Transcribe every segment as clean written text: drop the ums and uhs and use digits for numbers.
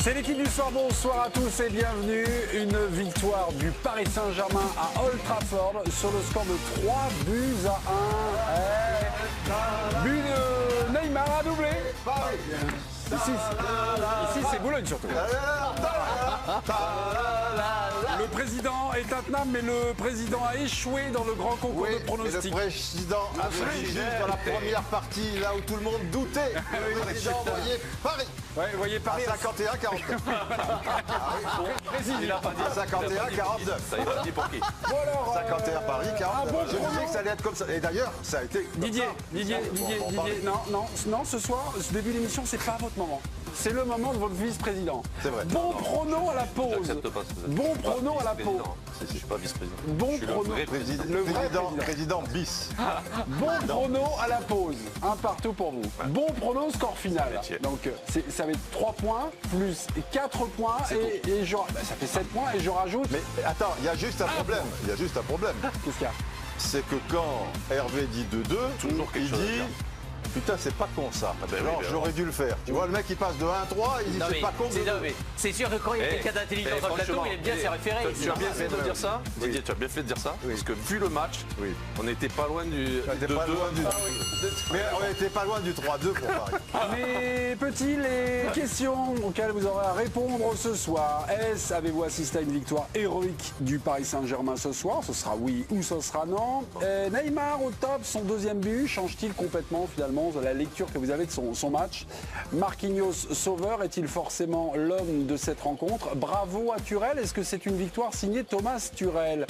C'est l'équipe du soir, bonsoir à tous et bienvenue. Une victoire du Paris Saint-Germain à Old Trafford sur le score de 3 buts à 1. But de Neymar a doublé. Ici c'est Boulogne surtout. Le président est intenable, mais le président a échoué dans le grand concours de pronostics. Le président a fait juste dans la première partie, là où tout le monde doutait. Le président voyait Paris. Ouais, vous voyez Paris à 51-49. Il a pas dit 51-49. Ça n'est pas dit pour qui. Bon alors, 51 Paris, 49. bon Je disais que ça allait être comme ça. Et d'ailleurs, ça a été. Didier, non, ce soir, ce début d'émission, c'est pas votre moment. C'est le moment de votre vice-président. C'est vrai. Bon prono à la pause. J'accepte pas ce que vous êtes. Bon prono à la pause. Je suis pas vice-président. Bon Je suis le prono. vrai Président bis. Bon prono à la pause. Un partout pour vous. Bon prono, score final. Donc ça va être 3 points plus 4 points et ça fait 7 points et je rajoute. Mais attends, il y a juste un problème. Il y a juste un problème. Qu'est-ce qu'il y a? C'est que quand Hervé dit 2-2, il dit. Putain, c'est pas con ça. Alors, j'aurais dû le faire. Tu vois, le mec il passe de 1-3, il dit c'est pas con. C'est sûr que quand il y a quelqu'un d'intelligent dans le plateau, il aime bien s'y référer. Tu as bien fait de dire ça, Didier, tu as bien fait de dire ça, parce que vu le match, on n'était pas loin du 2-2. Mais on n'était pas loin du 3-2 pour Paris. Mes petits, les questions auxquelles vous aurez à répondre ce soir. Avez-vous assisté à une victoire héroïque du Paris Saint-Germain ce soir? Ce sera oui ou ce sera non. Neymar au top, son deuxième but, change-t-il complètement finalement la lecture que vous avez de son match? Marquinhos sauveur, est-il forcément l'homme de cette rencontre? Bravo à Thuram, est-ce que c'est une victoire signée Thomas Tuchel?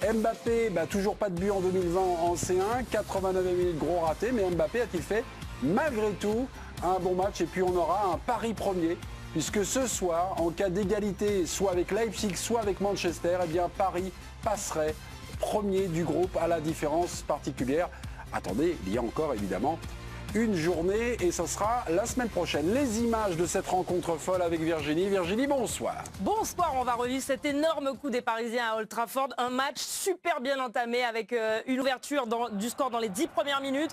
Mbappé, toujours pas de but en 2020 en C1, 89 minutes gros raté, mais Mbappé a-t-il fait malgré tout un bon match? Et puis on aura un pari premier, puisque ce soir, en cas d'égalité, soit avec Leipzig, soit avec Manchester, eh bien Paris passerait premier du groupe à la différence particulière. Attendez, il y a encore évidemment une journée et ce sera la semaine prochaine. Les images de cette rencontre folle avec Virginie. Virginie, bonsoir. Bonsoir, on va revivre cet énorme coup des Parisiens à Old Trafford. Un match super bien entamé avec une ouverture du score dans les 10 premières minutes.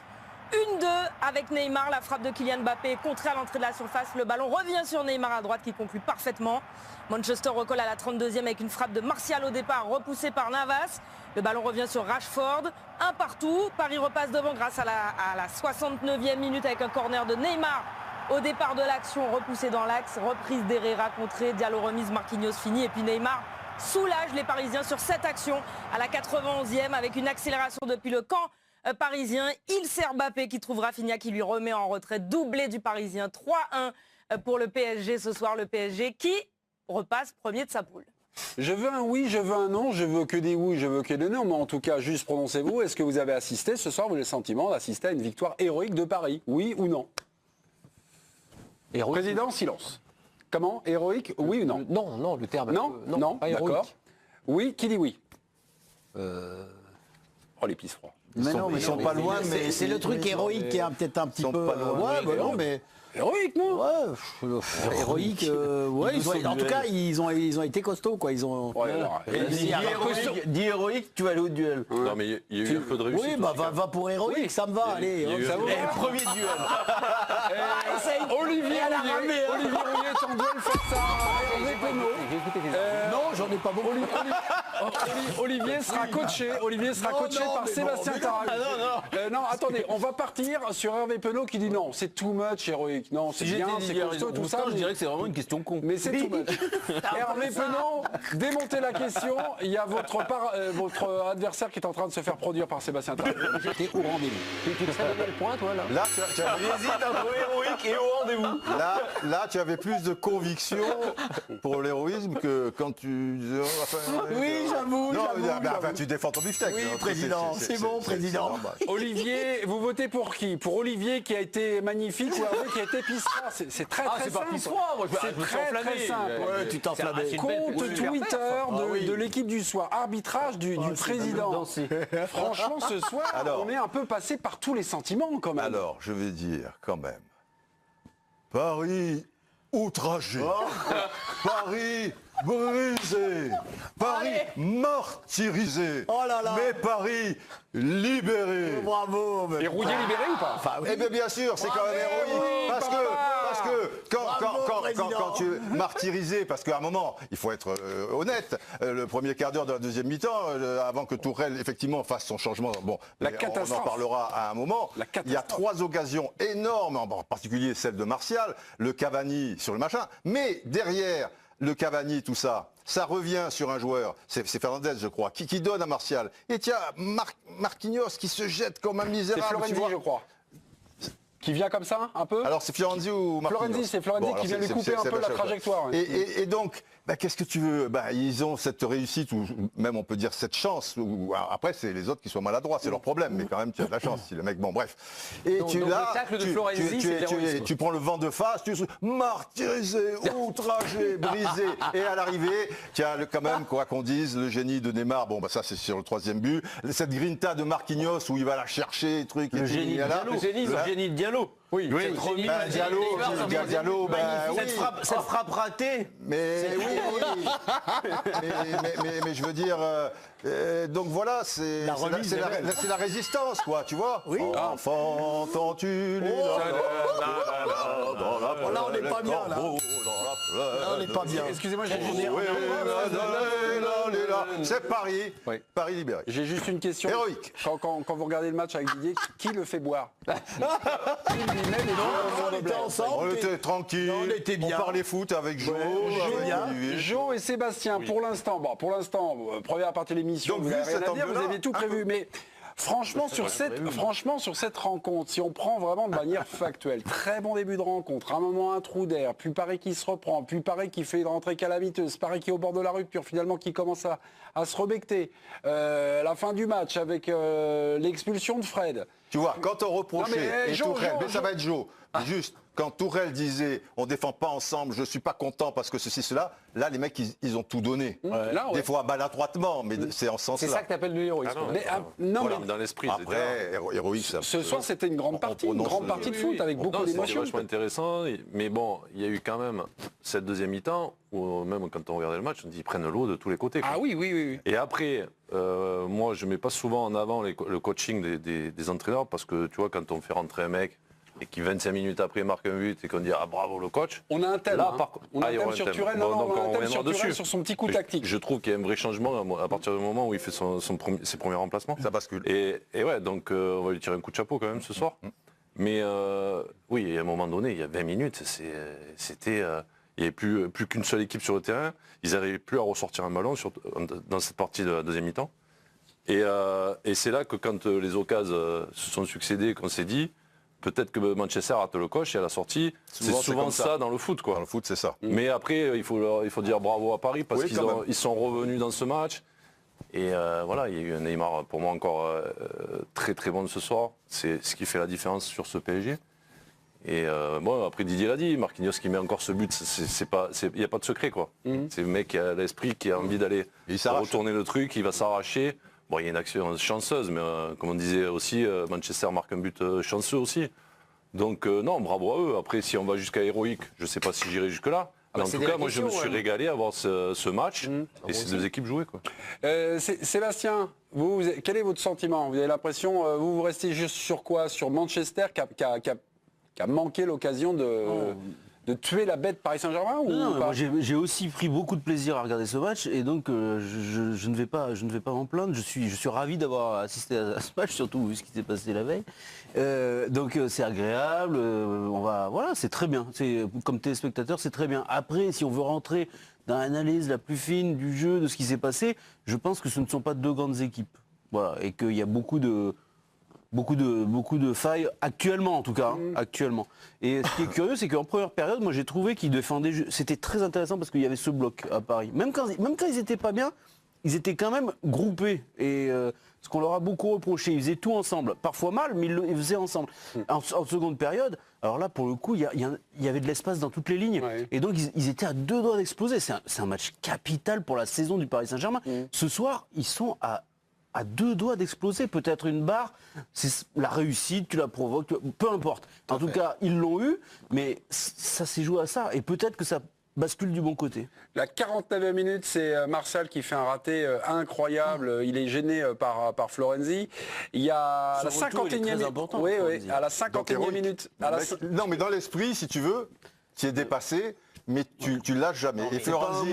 1-2 avec Neymar, la frappe de Kylian Mbappé contrée à l'entrée de la surface. Le ballon revient sur Neymar à droite qui conclut parfaitement. Manchester recolle à la 32e avec une frappe de Martial au départ, repoussée par Navas. Le ballon revient sur Rashford. Un partout. Paris repasse devant grâce à la 69e minute avec un corner de Neymar. Au départ de l'action, repoussé dans l'axe. Reprise d'Herrera contrée. Diallo remise, Marquinhos fini. Et puis Neymar soulage les Parisiens sur cette action à la 91e avec une accélération depuis le camp parisien. Il sert Mbappé qui trouve Rafinha qui lui remet en retrait. Doublé du Parisien. 3-1 pour le PSG ce soir. Le PSG qui repasse premier de sa poule. Je veux un oui, je veux un non, je veux que des oui, je veux que des non, mais en tout cas, juste prononcez-vous. Est-ce que vous avez assisté ce soir, vous avez le sentiment d'assister à une victoire héroïque de Paris? Oui ou non? Héroïque. Président, silence. Comment? Héroïque? Oui ou non? Non, le terme. Non, pas héroïque. d'accord. Oui, qui dit oui? Oh, les pisse froids. Ils sont pas loin, mais c'est le truc héroïque qui est peut-être un petit peu. Ouais, non, mais héroïque, non? Ouais, héroïque. Ouais, en tout cas, ils ont été costauds, quoi. Ils ont. Ouais, alors, Dis héroïque, tu vas aller au duel. Non, mais il y a eu un peu de réussite. Oui, va pour héroïque, ça me va. Allez, premier duel. Olivier Rouillet est en duel face à Hervé Penaud. Non, j'en ai pas beaucoup. Olivier sera coaché par Sébastien Taragut. Non, attendez, on va partir sur Hervé Penaud qui dit non, c'est too much héroïque. Non, c'est bien, c'est costaud, tout ça. Je dirais que c'est vraiment une question con. Mais c'est too much. Hervé Penaud, démontez la question. Il y a votre adversaire qui est en train de se faire produire par Sébastien Taragut. J'étais au rendez-vous. Tu serais donné le point, toi, là? Là, Hésite entre héroïque et au rendez-vous. là, tu avais plus de conviction pour l'héroïsme que quand tu. Oui, j'avoue. Enfin, tu défends ton beefsteak. Oui, président, c'est bon, président. Olivier, vous votez pour qui? Pour Olivier qui a été magnifique ou Hervé qui a été pisse-froid? C'est très très c'est simple. pas pisse-froid, moi je C'est me très enflammé. simple. Ouais, tu t'enflammais. Compte Twitter de l'équipe du soir. Arbitrage du président. Franchement, ce soir, on est un peu passé par tous les sentiments quand même. Alors, je vais dire quand même. Paris outragé. Paris brisé. Paris martyrisé. Oh là là. Mais Paris libéré. Bravo. Et Rouillet libéré ou pas? Eh bien sûr, c'est quand même héroïque. Parce que quand tu es martyrisé, parce qu'à un moment, il faut être honnête, le premier quart d'heure de la deuxième mi-temps, avant que Tourelle effectivement fasse son changement, bon, on en parlera à un moment, il y a 3 occasions énormes, en particulier celle de Martial, le Cavani sur le machin, mais derrière le Cavani, tout ça, ça revient sur un joueur, c'est Fernandez je crois, qui donne à Martial. Et tiens, Marquinhos qui se jette comme un misérable. C'est Florenzi, je crois. Qui vient comme ça, un peu. Alors c'est Florenzi ou Marquinhos? C'est Florenzi qui vient lui couper un peu la trajectoire. Et donc, qu'est-ce que tu veux? Ils ont cette réussite, ou même on peut dire cette chance. Après, c'est les autres qui sont maladroits, c'est leur problème. Mais quand même, tu as de la chance si le mec... Bon, bref. Et donc, le tacle de Florenzi, tu prends le vent de face, tu martyrisé, outragé, brisé. Et à l'arrivée, tu as quand même, quoi qu'on dise, le génie de Neymar. Bon, ça c'est sur le 3e but. Cette grinta de Marquinhos où il va la chercher, truc. Le génie de Diallo. Oui, Diallo, cette frappe ratée. Mais je veux dire, donc voilà, c'est la résistance, quoi, tu vois. Oui. Enfant, entends-tu les... Là, on n'est pas bien, là. On n'est pas bien. Excusez-moi, j'ai c'est Paris. Paris libéré. J'ai juste une question. Héroïque. Quand vous regardez le match avec Didier, qui le fait boire? On était ensemble. On était tranquille. On était bien. On parlait foot avec Jo. Jo et Sébastien, pour l'instant, première partie de l'émission, vous n'avez rien à dire, vous avez tout prévu. Mais franchement, sur cette rencontre, si on prend vraiment de manière factuelle, très bon début de rencontre, un moment un trou d'air, puis Paris qui se reprend, puis Paris qui fait une rentrée calamiteuse, Paris qui est au bord de la rupture, finalement qui commence à se rebecter. La fin du match avec l'expulsion de Fred. Tu vois, quand on reprochait, mais ça va être Jo, juste, quand Tourelle disait on défend pas ensemble, je suis pas content parce que ceci, cela, là les mecs ils ont tout donné. Des fois maladroitement, mais c'est en ce sens-là. C'est ça que tu appelles le héroïsme. Dans l'esprit. Après, héroïque, ça. Ce soir c'était une grande partie de foot avec beaucoup d'émotions. C'était vachement intéressant, mais bon, il y a eu quand même cette deuxième mi-temps où même quand on regardait le match, on dit ils prennent l'eau de tous les côtés. Ah oui. Et après, moi je mets pas souvent en avant le coaching des entraîneurs parce que tu vois quand on fait rentrer un mec et qui 25 minutes après marque un but et qu'on dit ah bravo le coach. On a un thème. On a un thème sur Tourelle. On a un thème sur Tourelle sur son petit coup tactique. Je trouve qu'il y a un vrai changement à partir du moment où il fait ses premiers remplacements. Ça bascule. Et ouais, donc on va lui tirer un coup de chapeau quand même ce soir. Mais oui, à un moment donné, il y a 20 minutes, c'était... il n'y avait plus qu'une seule équipe sur le terrain. Ils n'arrivaient plus à ressortir un ballon dans cette partie de la deuxième mi-temps. Et c'est là que quand les occasions se sont succédées, qu'on s'est dit, peut-être que Manchester rate le coche et à la sortie, c'est souvent ça dans le foot, quoi. Dans le foot, c'est ça. Mais après, il faut dire bravo à Paris parce qu'ils sont revenus dans ce match. Et voilà, il y a eu un Neymar pour moi encore très très bon ce soir. C'est ce qui fait la différence sur ce PSG. Et bon, après Didier l'a dit, Marquinhos qui met encore ce but, il n'y a pas de secret, quoi. C'est le mec qui a l'esprit, qui a envie d'aller retourner le truc, il va s'arracher. Bon, il y a une action chanceuse, mais comme on disait aussi, Manchester marque un but chanceux aussi. Donc non, bravo à eux. Après, si on va jusqu'à héroïque, je ne sais pas si j'irai jusque-là. Mais en tout cas, moi, je me suis régalé à voir ce match et ces deux équipes jouer, quoi. Sébastien, quel est votre sentiment? Vous avez l'impression, vous restez juste sur quoi? Sur Manchester qui a manqué l'occasion de tuer la bête Paris Saint-Germain ou non, pas? Moi j'ai aussi pris beaucoup de plaisir à regarder ce match et donc je ne vais pas m'en plaindre. Je suis ravi d'avoir assisté à ce match, surtout vu ce qui s'est passé la veille. Donc c'est agréable. Voilà, c'est très bien. Comme téléspectateur, c'est très bien. Après, si on veut rentrer dans l'analyse la plus fine du jeu, de ce qui s'est passé, je pense que ce ne sont pas deux grandes équipes. Voilà, et qu'il y a beaucoup de failles, actuellement en tout cas, actuellement. Et ce qui est curieux, c'est qu'en première période, moi j'ai trouvé qu'ils défendaient, c'était très intéressant parce qu'il y avait ce bloc à Paris. Même quand ils n'étaient pas bien, ils étaient quand même groupés. Et ce qu'on leur a beaucoup reproché, ils faisaient tout ensemble. Parfois mal, mais ils faisaient ensemble. En seconde période, alors là pour le coup, il y avait de l'espace dans toutes les lignes. Ouais. Et donc ils étaient à deux doigts d'exploser. C'est un match capital pour la saison du Paris Saint-Germain. Ce soir, ils sont à deux doigts d'exploser, peut-être une barre, c'est la réussite, tu la provoques, peu importe. En tout cas, ils l'ont eu, mais ça s'est joué à ça, et peut-être que ça bascule du bon côté. La 49e minute, c'est Martial qui fait un raté incroyable, il est gêné par Florenzi. Il y a à la 51e minute. Oui, à la 51e minute. Non, mais dans l'esprit, si tu veux, tu es dépassé, mais tu lâches jamais. Et Florenzi,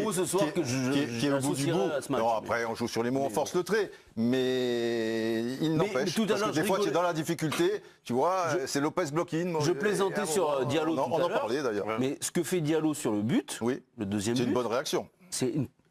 qui est au bout du bout, non, après on joue sur les mots, on force le trait, mais il n'empêche, parce que des fois tu es dans la difficulté, tu vois, c'est Lopez block-in. Je plaisantais sur Diallo tout à l'heure. On en parlait d'ailleurs. Mais ce que fait Diallo sur le but, le deuxième but, c'est une bonne réaction.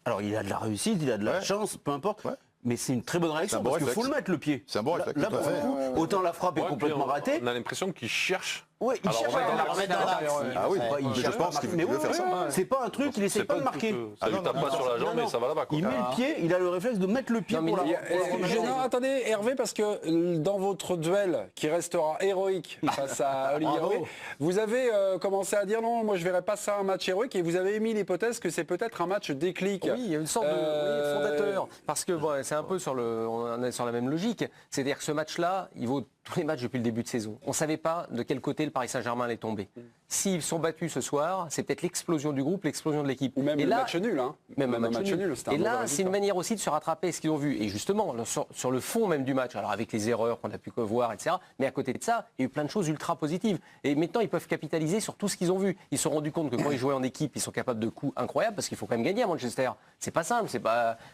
Alors il a de la réussite, il a de la chance, peu importe. Mais c'est une très bonne réaction parce qu'il faut le mettre le pied. C'est un bon réflexe. Là, pour le coup, autant la frappe est complètement ratée. On a l'impression qu'il cherche. Oui, il cherche à la remettre dans l'axe. Ah oui, je pense qu'il veut faire ça. C'est pas un truc, il essaie pas de marquer. Ça lui tape pas sur la jambe et ça va là-bas. Il met le pied, il a le réflexe de mettre le pied pour la Non, attendez, Hervé, parce que dans votre duel qui restera héroïque face à Olivier Rouet, vous avez commencé à dire non, moi je verrais pas ça un match héroïque et vous avez émis l'hypothèse que c'est peut-être un match déclic. Oui, il y a une sorte de fondateur. Parce que c'est un peu on est sur la même logique. C'est-à-dire que ce match-là, il vaut tous les matchs depuis le début de saison. On ne savait pas de quel côté le Paris Saint-Germain allait tomber. S'ils sont battus ce soir, c'est peut-être l'explosion du groupe, l'explosion de l'équipe. Ou même le match nul. Même un match nul. Et là, c'est une manière aussi de se rattraper ce qu'ils ont vu. Et justement, sur le fond même du match, alors avec les erreurs qu'on a pu voir, etc. Mais à côté de ça, il y a eu plein de choses ultra positives. Et maintenant, ils peuvent capitaliser sur tout ce qu'ils ont vu. Ils se sont rendus compte que quand ils jouaient en équipe, ils sont capables de coups incroyables parce qu'il faut quand même gagner à Manchester. C'est pas simple.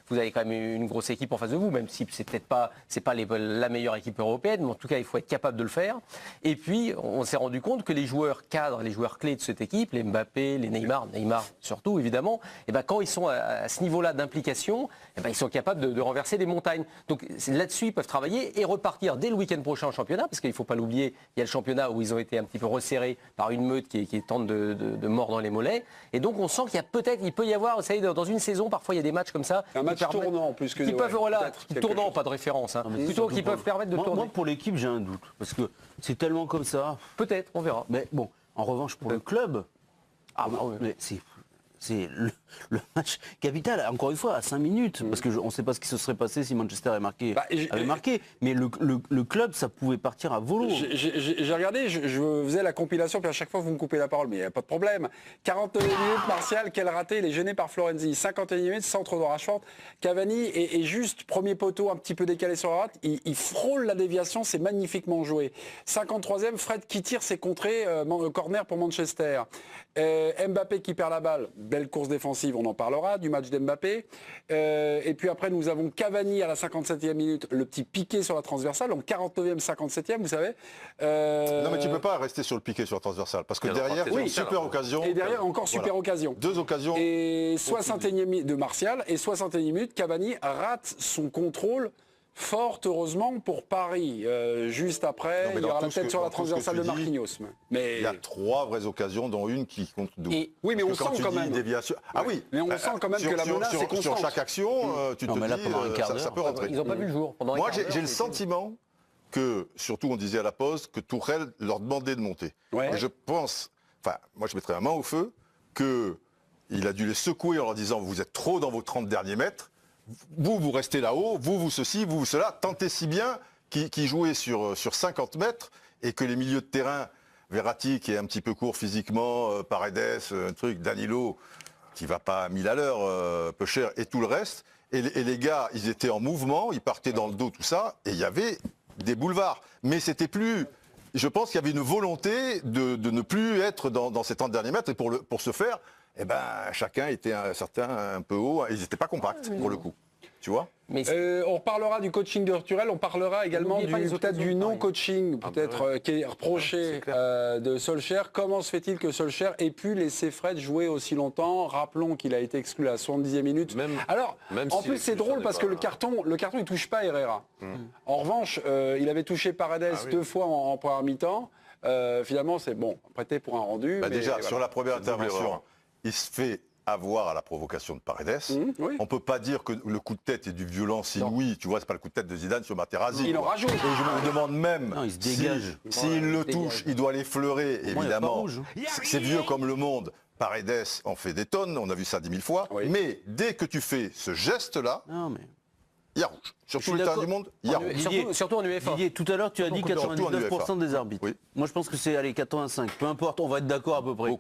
Vous avez quand même une grosse équipe en face de vous, même si c'est peut-être pas la meilleure équipe européenne, mais en tout cas, il faut être capable de le faire. Et puis, on s'est rendu compte que les joueurs cadres, les joueurs clés de cette équipe, les Mbappé, les Neymar surtout évidemment, et quand ils sont à ce niveau-là d'implication, ils sont capables de renverser des montagnes. Donc là-dessus, ils peuvent travailler et repartir dès le week-end prochain en championnat, parce qu'il ne faut pas l'oublier, il y a le championnat où ils ont été un petit peu resserrés par une meute qui tente de mordre les mollets. Et donc on sent il peut y avoir, vous savez, dans une saison, parfois il y a des matchs comme ça. Un match tournant plus que... Tournant, pas de référence. Plutôt qui peuvent permettre de tourner. Moi, pour l'équipe, j'ai un doute. Parce que c'est tellement comme ça. Peut-être, on verra. Mais bon, en revanche, pour le club, c'est le match capital, encore une fois, à 5 minutes. Parce qu'on ne sait pas ce qui se serait passé si Manchester avait marqué. Mais le club, ça pouvait partir à volo. J'ai regardé, je faisais la compilation, puis à chaque fois, vous me coupez la parole, mais il n'y a pas de problème. 49 minutes, Martial, quel raté, il est gêné par Florenzi. 51 minutes, centre de Rashford. Cavani est juste premier poteau, un petit peu décalé sur la droite. Il frôle la déviation, c'est magnifiquement joué. 53e, Fred qui tire, c'est contré, corner pour Manchester. Mbappé qui perd la balle, belle course défensive, on en parlera, du match d'Mbappé. Et puis après, nous avons Cavani à la 57e minute, le petit piqué sur la transversale, donc 49e, 57e, vous savez. Non, mais tu ne peux pas rester sur le piqué sur la transversale, parce que derrière, super occasion. Et derrière, encore super occasion. 2 occasions. Et 61e de Martial, et 61e minute, Cavani rate son contrôle. Fort heureusement pour Paris. Juste après, il y aura la tête sur la transversale de Marquinhos. Mais il y a 3 vraies occasions, dont une qui compte 12. Oui, mais on sent quand même. Ah oui, mais on sent quand même que la menace est constante. Sur chaque action, tu te dis, ça peut rentrer. Ils n'ont pas vu le jour. Moi, j'ai le sentiment que, surtout on disait à la pause, que Tourelle leur demandait de monter. Et je pense, moi je mettrais la main au feu, qu'il a dû les secouer en leur disant, vous êtes trop dans vos 30 derniers mètres. Vous restez là-haut, vous ceci, vous cela, tentez si bien qu'ils jouaient sur 50 mètres et que les milieux de terrain, Verratti qui est un petit peu court physiquement, Paredes, un truc, Danilo qui va pas à 1000 à l'heure, peu cher, et tout le reste. Et les gars, ils étaient en mouvement, ils partaient dans le dos, tout ça, et il y avait des boulevards. Mais c'était plus... Je pense qu'il y avait une volonté de ne plus être dans ces 30 derniers mètres, et pour ce faire... chacun était un peu haut, ils n'étaient pas compacts pour le coup, tu vois. On reparlera du coaching de Tourelle, on parlera également peut-être du non-coaching, qui est reproché de Solskjaer. Comment se fait-il que Solskjaer ait pu laisser Fred jouer aussi longtemps? Rappelons qu'il a été exclu à la 70e minute. En plus c'est drôle parce que le carton il touche pas Herrera. En revanche, il avait touché Paredes 2 fois en première mi-temps. Finalement c'est prêté pour un rendu. Déjà, sur la première intervention, il se fait avoir à la provocation de Paredes. On ne peut pas dire que le coup de tête est du violence inouïe. Tu vois, c'est pas le coup de tête de Zidane sur Materazzi. Il en rajoute. Et je me demande même s'il le touche, il doit l'effleurer, évidemment. C'est vieux comme le monde. Paredes en fait des tonnes, on a vu ça 10 000 fois. Mais dès que tu fais ce geste-là, il y a rouge. Sur tous les terrains du monde, il y a rouge. Surtout en UEFA. Didier, tout à l'heure, tu as dit 99% des arbitres. Moi, je pense que c'est 85. Peu importe, on va être d'accord à peu près.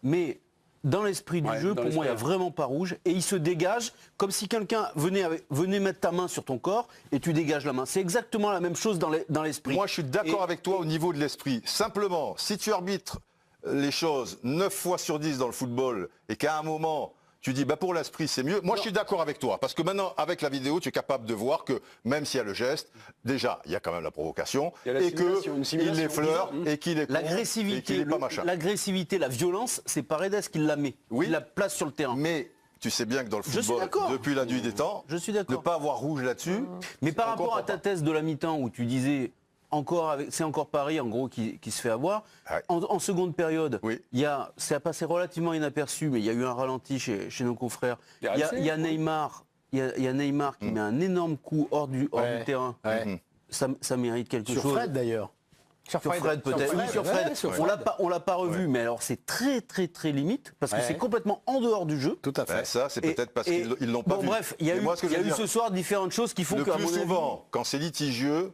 Mais... dans l'esprit du jeu, pour moi, il n'y a vraiment pas rouge. Et il se dégage comme si quelqu'un venait mettre ta main sur ton corps et tu dégages la main. C'est exactement la même chose dans l'esprit. Moi, je suis d'accord avec toi au niveau de l'esprit. Simplement, si tu arbitres les choses 9 fois sur 10 dans le football et qu'à un moment, tu dis pour l'esprit c'est mieux. Moi je suis d'accord avec toi parce que maintenant avec la vidéo tu es capable de voir que même s'il y a le geste, déjà il y a quand même la provocation et qu'il l'effleure et qu'il est l'agressivité, l'agressivité, la violence, c'est Paredes qui la met, qui la place sur le terrain. Mais tu sais bien que dans le football, depuis la nuit des temps, ne pas avoir rouge là-dessus. Mais par rapport à ta thèse de la mi-temps où tu disais c'est encore Paris en gros qui se fait avoir. Ouais. En seconde période, ça a passé relativement inaperçu, mais il y a eu un ralenti chez nos confrères. Il y a Neymar, qui met un énorme coup hors du terrain. Ouais. Ça mérite quelque chose. Sur Fred d'ailleurs. Sur Fred peut-être. Oui, sur Fred. On l'a pas revu, mais alors c'est très très très limite parce que c'est complètement en dehors du jeu. Tout à fait. Ça c'est peut-être parce qu'ils l'ont pas vu. Bref, il y a eu ce soir différentes choses qui font que plus souvent, quand c'est litigieux.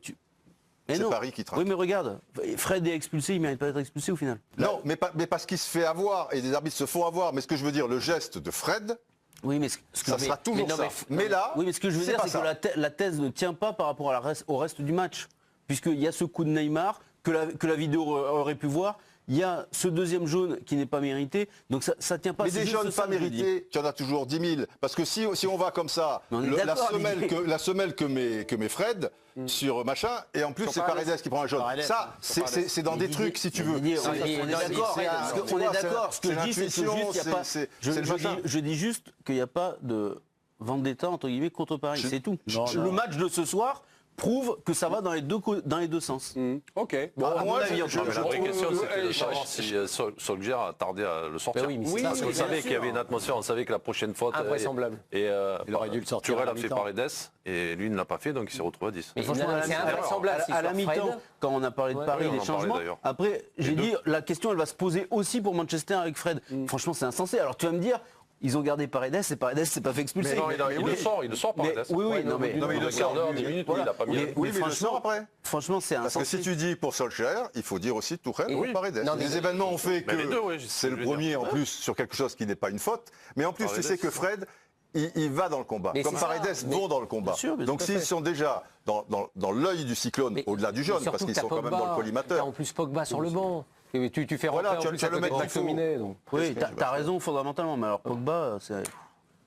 C'est Paris qui traque. Oui, mais regarde, Fred est expulsé, il ne mérite pas d'être expulsé au final. Non, mais parce qu'il se fait avoir, et des arbitres se font avoir. Mais ce que je veux dire, le geste de Fred, oui, mais ça sera toujours ça. Mais là, oui, mais ce que je veux dire, c'est que la thèse ne tient pas par rapport au reste du match. Puisqu'il y a ce coup de Neymar que la vidéo aurait pu voir. Il y a ce deuxième jaune qui n'est pas mérité, donc ça ne tient pas. Mais des jaunes pas mérités, tu en as toujours 10 000. Parce que si on va comme ça, la semelle que met Fred sur machin, et en plus c'est Paredes qui prend un jaune. Ça, c'est dans des trucs, si tu veux. On est d'accord. Ce que je dis, c'est que je dis juste qu'il n'y a pas de vendetta entre guillemets contre Paris, c'est tout. Le match de ce soir prouve que ça va dans les deux sens. Ok. Bon, la vraie question, c'est de savoir si Solskjaer a tardé à le sortir. Parce qu'on savait qu'il y avait une atmosphère, on savait que la prochaine faute... Invraisemblable. Et il aurait dû le sortir. Thuram a fait Paredes, et lui ne l'a pas fait, donc il s'est retrouvé à 10. Mais franchement, c'est invraisemblable. À la mi-temps, quand on a parlé de Paris, les changements, après, j'ai dit, la question, elle va se poser aussi pour Manchester avec Fred. Franchement, c'est insensé. Alors tu vas me dire... Ils ont gardé Paredes et Paredes s'est pas fait expulser. Il le sort Paredes. Oui, non mais il le sort 10 minutes, il n'a pas mis. Oui, mais il le sort après. Franchement, c'est insensé. Parce que si tu dis pour Solskjaer, il faut dire aussi Tuchel ou Paredes. Les événements ont fait que c'est le premier en plus sur quelque chose qui n'est pas une faute. Mais en plus, tu sais que Fred, il va dans le combat. Comme Paredes vont dans le combat. Donc s'ils sont déjà dans l'œil du cyclone, au-delà du jaune, parce qu'ils sont quand même dans le collimateur. En plus Pogba sur le banc. Tu fais voilà, tu vas le mettre McTominay. Oui, t'as raison fondamentalement, mais alors Pogba, c'est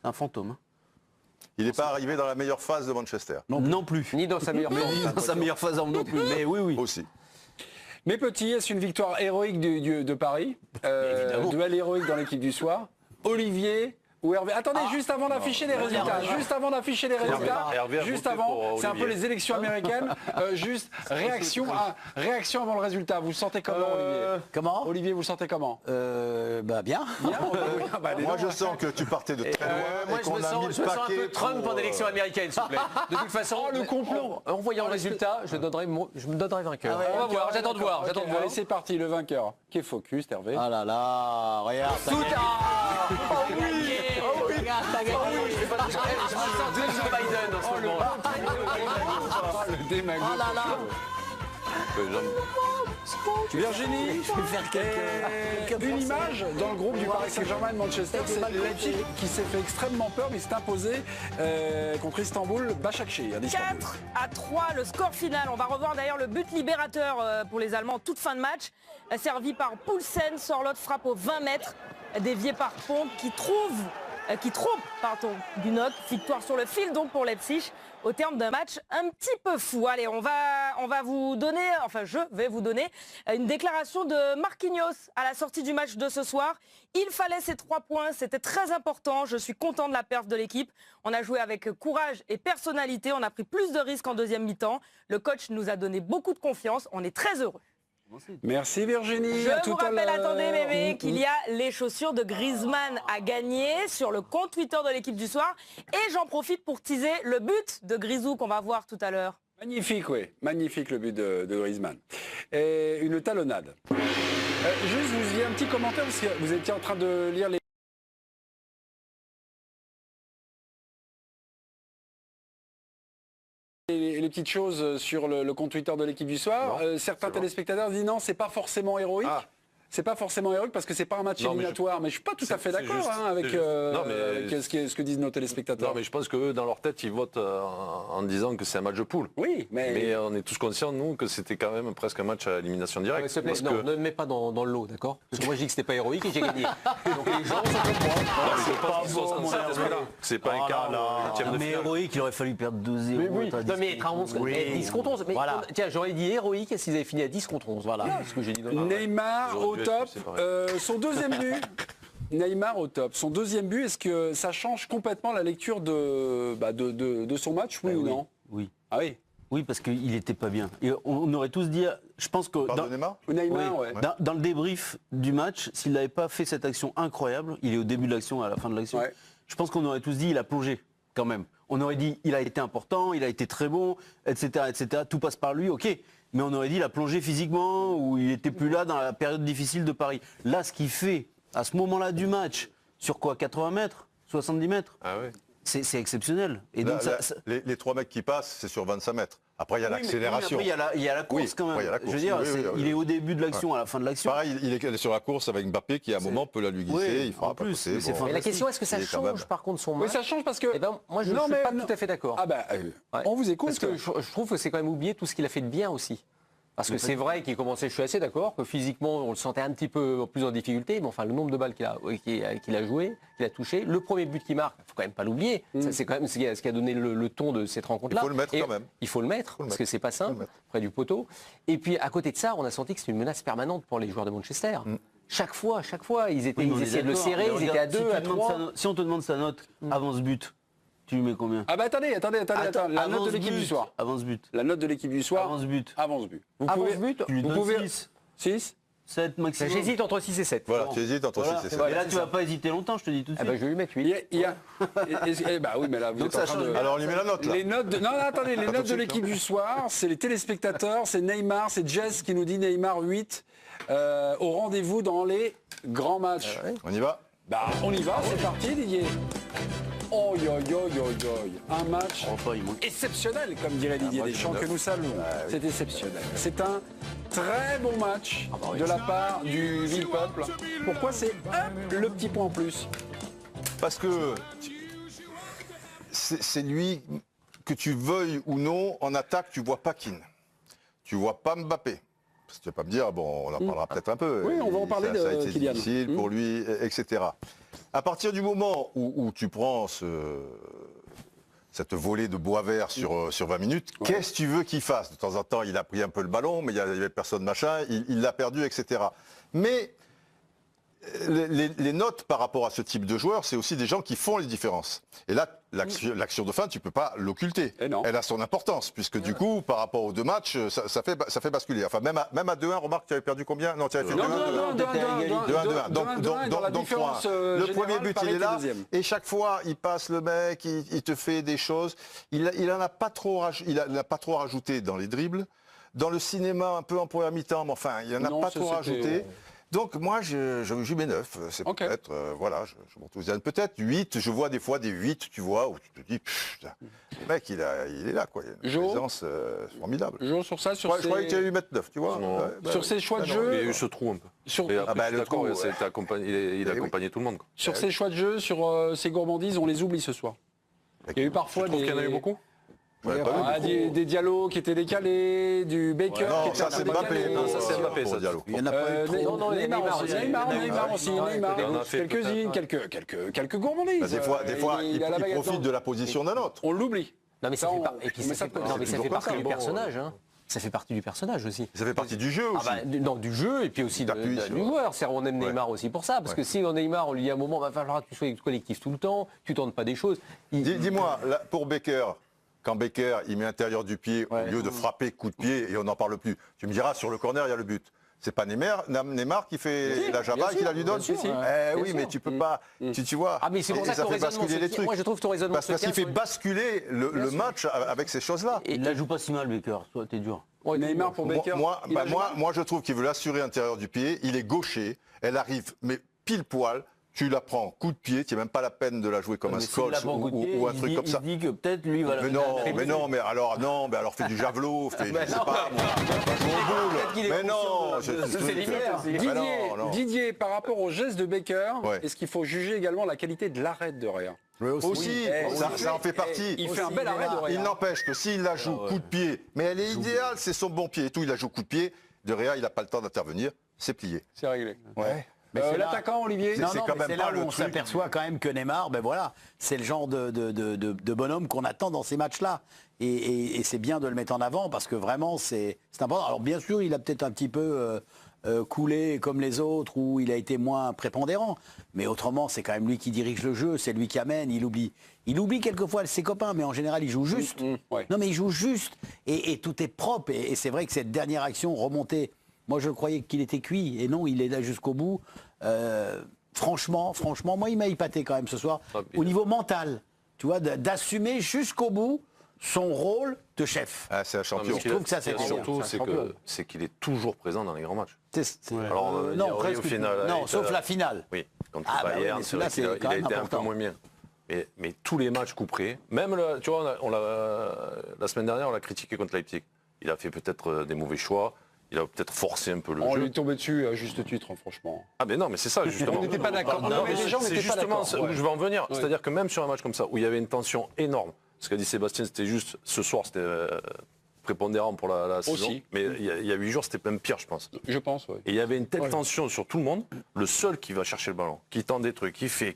un fantôme. Il n'est pas arrivé dans la meilleure phase de Manchester. Non plus. Ni dans sa meilleure phase. Ni dans sa meilleure phase non plus, mais oui. Aussi. Mes petits, est-ce une victoire héroïque de Paris duel héroïque dans l'équipe du soir. Olivier ou Hervé? Attendez, juste avant d'afficher les résultats. Juste avant, c'est un peu les élections américaines. Juste réaction avant le résultat. Vous le sentez comment, Olivier? Comment? Olivier, vous le sentez comment? Bien. Moi, je sens que tu partais de très loin. Moi, je me sens un peu Trump en élection américaine, s'il vous plaît. De toute façon, le complot. En voyant le résultat, je me donnerai vainqueur. On va voir, j'attends de voir. Allez, c'est parti, le vainqueur. Qui est focus, Hervé? Ah là là, regarde. T'as gagné. Je me sens très Joe Biden en ce moment. Le démagogue. Ah là là. Virginie, une image dans le groupe du Paris Saint-Germain de Manchester, c'est l'équipe qui s'est fait extrêmement peur, mais s'est imposée contre Istanbul, Başakşehir. 4-3, le score final. On va revoir d'ailleurs le but libérateur pour les Allemands, toute fin de match, servi par Poulsen. Sorloth frappe aux 20 mètres, dévié par Pont qui trompe Gunok. Victoire sur le fil donc pour Leipzig au terme d'un match un petit peu fou. Allez, on va vous donner, je vais vous donner une déclaration de Marquinhos à la sortie du match de ce soir. Il fallait ces 3 points, c'était très important. Je suis content de la perf de l'équipe. On a joué avec courage et personnalité. On a pris plus de risques en deuxième mi-temps. Le coach nous a donné beaucoup de confiance. On est très heureux. Merci Virginie. Je vous rappelle, attendez bébé, qu'il y a les chaussures de Griezmann à gagner sur le compte Twitter de l'équipe du soir. Et j'en profite pour teaser le but de Grisou qu'on va voir tout à l'heure. Magnifique, oui. Magnifique le but de Griezmann. Et une talonnade. Juste, vous aviez un petit commentaire parce que vous étiez en train de lire les petites choses sur le compte Twitter de l'équipe du soir. Certains téléspectateurs disent non, c'est pas forcément héroïque. c'est pas forcément héroïque parce que c'est pas un match éliminatoire. Mais je suis pas tout à fait d'accord avec ce que disent nos téléspectateurs. Non, mais je pense qu'eux, dans leur tête, ils votent en disant que c'est un match de poule. Oui, mais on est tous conscients, nous, que c'était quand même presque un match à élimination directe. S'il te plaît, non, ne me mets pas dans le lot, d'accord? Parce que moi, je dis que c'était pas héroïque et j'ai gagné. Donc les gens sont comme moi. C'est pas un quart, mais héroïque, il aurait fallu perdre 2-0. Oui. Non, mais être à 11, 10 contre 11. Mais voilà. Tiens, j'aurais dit héroïque s'ils avaient fini à 10 contre 11. Voilà ce que j'ai dit. Neymar au top, son deuxième but. Neymar au top. Son deuxième but, est-ce que ça change complètement la lecture de son match, oui ou non? Oui. Ah oui. Oui, parce qu'il n'était pas bien. Et on aurait tous dit, je pense que Neymar ouais. Dans le débrief du match, s'il n'avait pas fait cette action incroyable, il est au début de l'action, à la fin de l'action, je pense qu'on aurait tous dit, il a plongé quand même. On aurait dit, il a été important, il a été très bon, etc., etc. Tout passe par lui, ok. Mais on aurait dit, il a plongé physiquement, ou il n'était plus là dans la période difficile de Paris. Là, ce qu'il fait, à ce moment-là du match, sur quoi, 80 mètres, 70 mètres, c'est exceptionnel. Et donc, les 3 mecs qui passent, c'est sur 25 mètres. Après, il y a l'accélération. Après, il y a la course quand même. Je veux dire, il est au début de l'action, à la fin de l'action. Pareil, il est sur la course avec Mbappé qui, à un moment, peut la lui glisser. Il fera en plus. passer, Mais la question, est-ce que ça change par contre son match? Oui, ça change parce que... moi, je ne suis pas tout à fait d'accord. On vous écoute. Parce que je trouve que c'est quand même oublié tout ce qu'il a fait de bien aussi. Parce que c'est vrai qu'il commençait, je suis assez d'accord, que physiquement, on le sentait un petit peu plus en difficulté, mais enfin, le nombre de balles qu'il a joué, qu'il a touché, le premier but qu'il marque, il ne faut quand même pas l'oublier. C'est quand même ce qui a donné le ton de cette rencontre-là. Il faut le mettre quand même. Il faut le mettre, parce que c'est pas simple, près du poteau. Et puis, à côté de ça, on a senti que c'était une menace permanente pour les joueurs de Manchester. Chaque fois, ils essayaient de le serrer, ils étaient à 2, à 3. Si on te demande sa note avant ce but, tu lui mets combien? Ah bah attendez. La note de l'équipe du soir. Avant ce but. La note de l'équipe du soir. Avant ce but. Vous pouvez 6 7 maximum. J'hésite entre 6 et 7. Voilà, tu hésites entre 6 et 7. Et là, tu vas pas hésiter longtemps, je te dis tout de suite. Je vais lui mettre 8. Bah oui, mais là, vous êtes en train de... Alors, on lui met la note, là. Les notes de l'équipe du soir, c'est les téléspectateurs, c'est Neymar, c'est Jess qui nous dit Neymar 8 au rendez-vous dans les grands matchs. On y va? Bah, on y va, c'est parti, Didier. Oh, un match exceptionnel, comme dirait Didier Deschamps, que nous saluons. C'est exceptionnel. C'est un très bon match de la part du Ville-Peuple. Pourquoi c'est le petit point en plus? Parce que c'est lui, que tu veuilles ou non, en attaque, tu vois pas Keane. Tu vois pas Mbappé. Parce que tu vas pas me dire, bon, on en parlera peut-être un peu. Oui, on va en parler de Ça a été Kylian. difficile pour lui, etc. À partir du moment où tu prends cette volée de bois vert sur 20 minutes, qu'est-ce que tu veux qu'il fasse? De temps en temps, il a pris un peu le ballon, mais il n'y avait personne, machin, il l'a perdu, etc. Mais les notes par rapport à ce type de joueur, c'est aussi des gens qui font les différences. Et là, l'action de fin, tu ne peux pas l'occulter. Elle a son importance, puisque du coup, par rapport aux deux matchs, ça fait basculer. Enfin, même à 2-1, remarque, tu avais perdu combien? Non, tu avais fait 2-1. Donc, le premier but, il est là. Et chaque fois, il passe le mec, il te fait des choses. Il n'a pas trop rajouté dans les dribbles. Dans le cinéma, un peu en première mi-temps, mais enfin, il n'en a pas trop rajouté. Donc moi, je mets 9. C'est peut-être, je m'enthousiasme peut-être. 8, je vois des fois des 8, tu vois, où tu te dis, putain, le mec, il est là, quoi. Il a une présence formidable. Sur ça, je croyais que tu allais lui mettre 9, tu vois. Sur ces choix de jeu... Il y a eu ce trou un peu. D'accord, il a accompagné tout le monde. Sur ces choix de jeu, sur ces gourmandises, on les oublie ce soir. Il y a eu parfois des... qu'il y en a eu beaucoup. Des Diallo qui étaient décalés, du Baker qui était ça c'est Mbappé. Non, ça c'est Mbappé, ça. Diallo. Il y en a pas eu trop. Non, Neymar aussi. Quelques-unes, quelques gourmandises. Des fois, il profite de la position d'un autre. On l'oublie. Non, mais ça fait partie du personnage. Ça fait partie du personnage aussi. Ça fait partie du jeu aussi. Du jeu et puis aussi du joueur. On aime Neymar aussi pour ça. Parce que si on Neymar, on lui dit à un moment, il va falloir que tu sois collectif tout le temps, tu ne tentes pas des choses. Dis-moi, pour Baker, quand Baker, il met l'intérieur du pied au lieu de frapper coup de pied et on n'en parle plus. Tu me diras, sur le corner, il y a le but. C'est pas Neymar qui fait la jaba et qui la lui donne. Oui, mais tu peux pas. Tu vois. Ah, mais c'est pour ça fait basculer les trucs. Moi, je trouve ton raisonnement. Parce qu'il fait basculer le match avec ces choses-là. Il la joue pas si mal, Baker. Toi, t'es dur. Neymar pour Baker. Moi, je trouve qu'il veut l'assurer intérieur du pied. Il est gaucher. Elle arrive, mais pile poil. tu la prends coup de pied, tu n'as même pas la peine de la jouer comme un scotch ou un truc comme ça. Il dit que peut-être lui va la mais alors fais du javelot, je sais pas, mais non, Didier, par rapport au geste de Baker, est-ce qu'il faut juger également la qualité de l'arrêt de Rea? Aussi, ça en fait partie. Il fait un bel arrêt de Rea. Il n'empêche que s'il la joue coup de pied, mais elle est idéale, c'est son bon pied et tout, il la joue coup de pied, de Rea, il n'a pas le temps d'intervenir, c'est plié. C'est réglé. Ouais. L'attaquant, Olivier, c'est là où on s'aperçoit quand même que Neymar, ben voilà, c'est le genre de bonhomme qu'on attend dans ces matchs-là. Et c'est bien de le mettre en avant parce que vraiment, c'est important. Alors bien sûr, il a peut-être un petit peu coulé comme les autres ou il a été moins prépondérant. Mais autrement, c'est quand même lui qui dirige le jeu, c'est lui qui amène, il oublie quelquefois ses copains, mais en général, il joue juste. Non, mais il joue juste. Et tout est propre. Et c'est vrai que cette dernière action remontée, moi je croyais qu'il était cuit. Et non, il est là jusqu'au bout. Franchement, moi il m'a épaté quand même ce soir. Au niveau mental, tu vois, d'assumer jusqu'au bout son rôle de chef. Ah, c'est un champion. Je trouve que ça c'est surtout c'est qu'il est toujours présent dans les grands matchs. Alors non, presque au final, non, sauf la finale. Oui, contre Bayern, c'est vrai qu'il a été un peu moins bien. Mais tous les matchs couperés, même tu vois, la semaine dernière on l'a critiqué contre Leipzig. Il a fait peut-être des mauvais choix. Il a peut-être forcé un peu le jeu. On lui est tombé dessus à juste titre, franchement. Ah mais non, mais c'est ça justement. On n'était pas d'accord. C'est justement où je vais en venir. C'est-à-dire que même sur un match comme ça, où il y avait une tension énorme, ce qu'a dit Sébastien, c'était juste, ce soir, c'était prépondérant pour la saison. Mais il y a 8 jours, c'était même pire, je pense. Je pense, oui. Et il y avait une telle tension sur tout le monde. Le seul qui va chercher le ballon, qui tente des trucs, qui fait,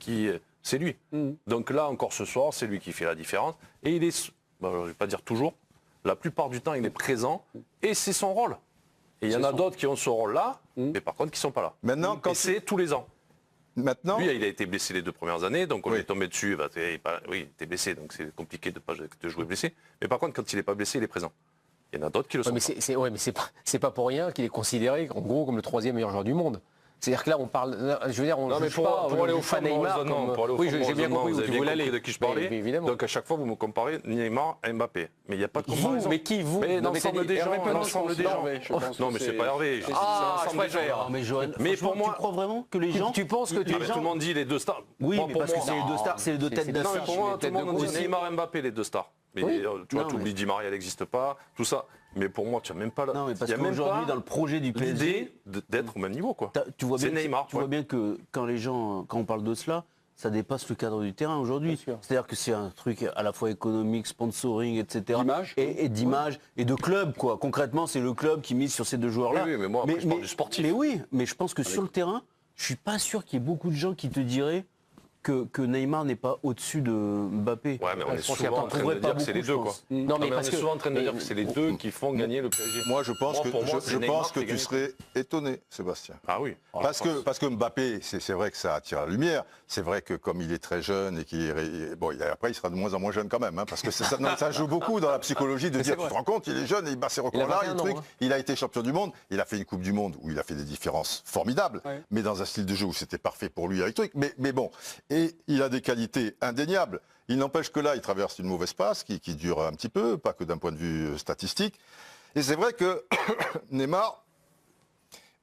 c'est lui. Donc là, encore ce soir, c'est lui qui fait la différence. Et il est, je ne vais pas dire toujours, la plupart du temps, il est présent. Et c'est son rôle. Et il y en a d'autres qui ont ce rôle-là, mais par contre qui ne sont pas là. Maintenant, et c'est tous les ans. Maintenant, lui, il a été blessé les 2 premières années, donc on lui est tombé dessus. Oui, il était blessé, donc c'est compliqué de jouer blessé. Mais par contre, quand il n'est pas blessé, il est présent. Il y en a d'autres qui le sont. Mais c'est pas pour rien qu'il est considéré en gros comme le 3e meilleur joueur du monde. C'est-à-dire que là, on parle. Je veux dire, on non, mais pour aller au fan Neymar. Oui, j'ai bien compris où tu voulais aller. De qui je parlais. Évidemment. Donc à chaque fois, vous me comparez Neymar et Mbappé. Mais il n'y a pas de comparaison. Mais qui vous? Mais l'ensemble des gens. Non, mais c'est pas Hervé. Je préfère. Mais pour moi, tu crois vraiment que les gens. Tu penses que tout le monde dit les 2 stars. Oui, parce que c'est les 2 stars, c'est les 2 têtes d'affiche. Non, mais pour moi, tout le monde dit Neymar et Mbappé, les 2 stars. Mais tu vois, tu oublies Di Maria, elle n'existe pas, tout ça. Mais pour moi, tu n'as même pas Non, mais parce qu'aujourd'hui, dans le projet du PSG, d'être au même niveau, quoi. Tu vois bien que quand on parle de cela, ça dépasse le cadre du terrain aujourd'hui. C'est-à-dire que c'est un truc à la fois économique, sponsoring, etc. Et d'image et de club, quoi. Concrètement, c'est le club qui mise sur ces 2 joueurs-là. Oui, mais moi, après, je parle du sportif. Mais oui, mais je pense que sur le terrain, je suis pas sûr qu'il y ait beaucoup de gens qui te diraient que Neymar n'est pas au-dessus de Mbappé. Ouais, mais on est souvent en train de dire que c'est les 2, quoi. Non, mais on est souvent en train de dire que c'est les 2 qui font gagner le PSG. Moi, je pense que tu serais étonné, Sébastien. Ah oui. Parce que Mbappé, c'est vrai que ça attire la lumière. C'est vrai que comme il est très jeune et après il sera de moins en moins jeune quand même, hein, parce que ça joue beaucoup dans la psychologie de dire, tu te rends compte, il est jeune et il bat ses records-là, il a été champion du monde, il a fait une Coupe du Monde où il a fait des différences formidables, mais dans un style de jeu où c'était parfait pour lui avec truc. Mais bon. Et il a des qualités indéniables. Il n'empêche que là, il traverse une mauvaise passe qui dure un petit peu, pas que d'un point de vue statistique. Et c'est vrai que Neymar,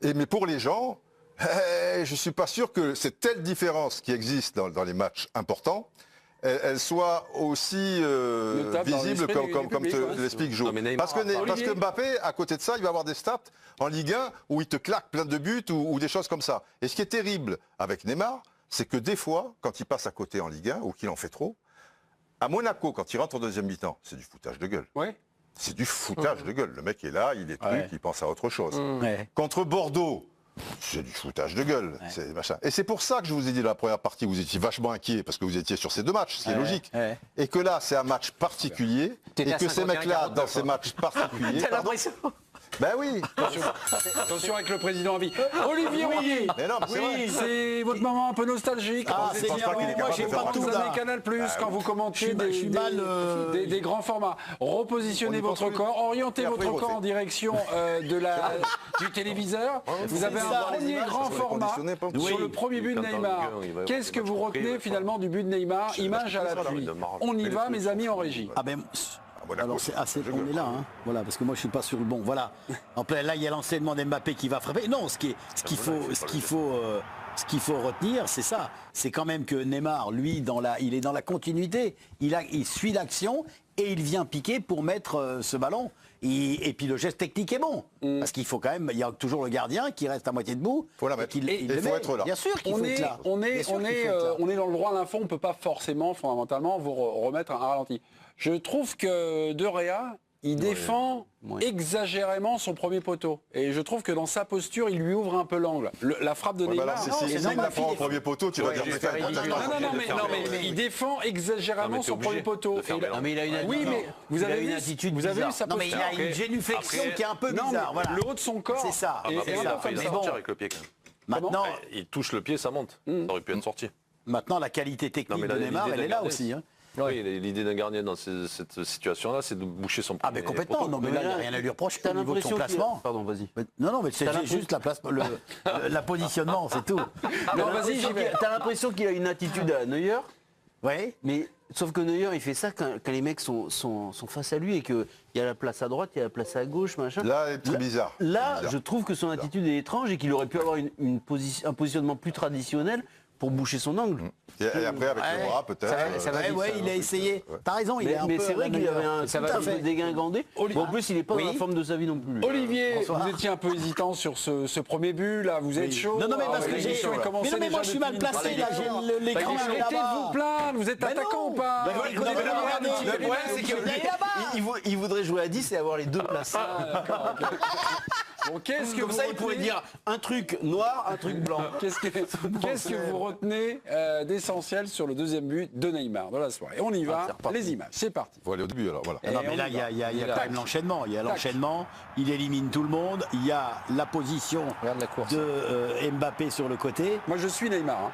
mais pour les gens, je ne suis pas sûr que cette telle différence qui existe dans les matchs importants, elle soit aussi visible comme te l'explique Jo. Parce que Mbappé, à côté de ça, il va avoir des stats en Ligue 1 où il te claque plein de buts ou des choses comme ça. Et ce qui est terrible avec Neymar, c'est que des fois, quand il passe à côté en Ligue 1, ou qu'il en fait trop, à Monaco, quand il rentre en deuxième mi-temps, c'est du foutage de gueule. C'est du foutage de gueule. Le mec est là, il est truc, il pense à autre chose. Contre Bordeaux, c'est du foutage de gueule. C'est machin. Et c'est pour ça que je vous ai dit dans la première partie, vous étiez vachement inquiet, parce que vous étiez sur ces 2 matchs, ce qui est logique. Et que là, c'est un match particulier, et que ces mecs-là, dans ces matchs particuliers... Ben oui. Attention avec le président en vie. Olivier Rouillet. Mais non, c'est votre moment un peu nostalgique. C'est bien. Moi, j'ai pas tout donné Canal Plus quand vous commentez des grands formats. Repositionnez votre corps, orientez votre corps en direction du téléviseur. Vous avez un premier grand format sur le premier but de Neymar. Qu'est-ce que vous retenez finalement du but de Neymar? Image à l'appui. On y va, mes amis en régie. Alors on est là, hein. Voilà, parce que moi je suis pas sur le bon. Voilà. En plein là, il y a l'enseignement d'Mbappé qui va frapper. Non, ce qu'il faut retenir, c'est ça. C'est quand même que Neymar, lui, il est dans la continuité. Il suit l'action et il vient piquer pour mettre ce ballon. Et puis le geste technique est bon. Parce qu'il faut quand même, il y a toujours le gardien qui reste à moitié debout. Faut la mettre. Il faut être là. Bien sûr qu'il faut être là. On est dans le droit à l'info, on ne peut pas forcément, fondamentalement, vous remettre un ralenti. Je trouve que De Gea, il défend exagérément son premier poteau. Et je trouve que dans sa posture, il lui ouvre un peu l'angle. La frappe de Neymar... Si il la prend au premier poteau, tu vas dire... Non, mais il défend exagérément son premier poteau. Non, mais il a une attitude. Oui, mais vous avez vu sa posture. Non, mais il a une génuflexion qui est un peu bizarre. Le haut de son corps... C'est ça. Il a sorti avec le pied. Maintenant, il touche le pied, ça monte. Ça aurait pu être sorti. Maintenant, la qualité technique de Neymar, elle est là aussi. Oui, l'idée d'un gardien dans cette situation-là, c'est de boucher son premier. Ah, mais complètement. poteau. Non, mais là, il n'y a rien à lui reprocher au niveau de son placement. Pardon, vas-y. Non, mais c'est juste la positionnement, c'est tout. T'as l'impression qu'il a une attitude à Neuer. Oui. Mais sauf que Neuer, il fait ça quand les mecs sont face à lui et qu'il y a la place à droite, il y a la place à gauche, machin. Là, c'est très bizarre. Là, je trouve que son attitude est étrange et qu'il aurait pu avoir un positionnement plus traditionnel pour boucher son angle. Et après, avec le bras, peut-être. Il a essayé. T'as raison, il est un peu... Mais c'est vrai qu'il avait un peu dégingandé. En plus, il n'est pas dans la forme de sa vie non plus. Olivier, vous étiez un peu hésitant sur ce premier but, là, vous êtes chaud. Non, mais parce que j'ai chaud. Mais moi, je suis mal placé, là, j'ai l'écran là-bas. Arrêtez de vous plaindre, vous êtes attaquant ou pas? Le problème, c'est qu'il voudrait jouer à 10 et avoir les deux places. Bon, comme ça, il pourrait dire un truc noir, un truc blanc. Qu'est-ce que vous retenez d'essentiel sur le deuxième but de Neymar de la soirée? On y va, les images, c'est parti. Il faut aller au début alors, voilà. Non, mais là, il y a quand même l'enchaînement. Il y a l'enchaînement, il élimine tout le monde. Il y a la position de Mbappé sur le côté. Moi, je suis Neymar.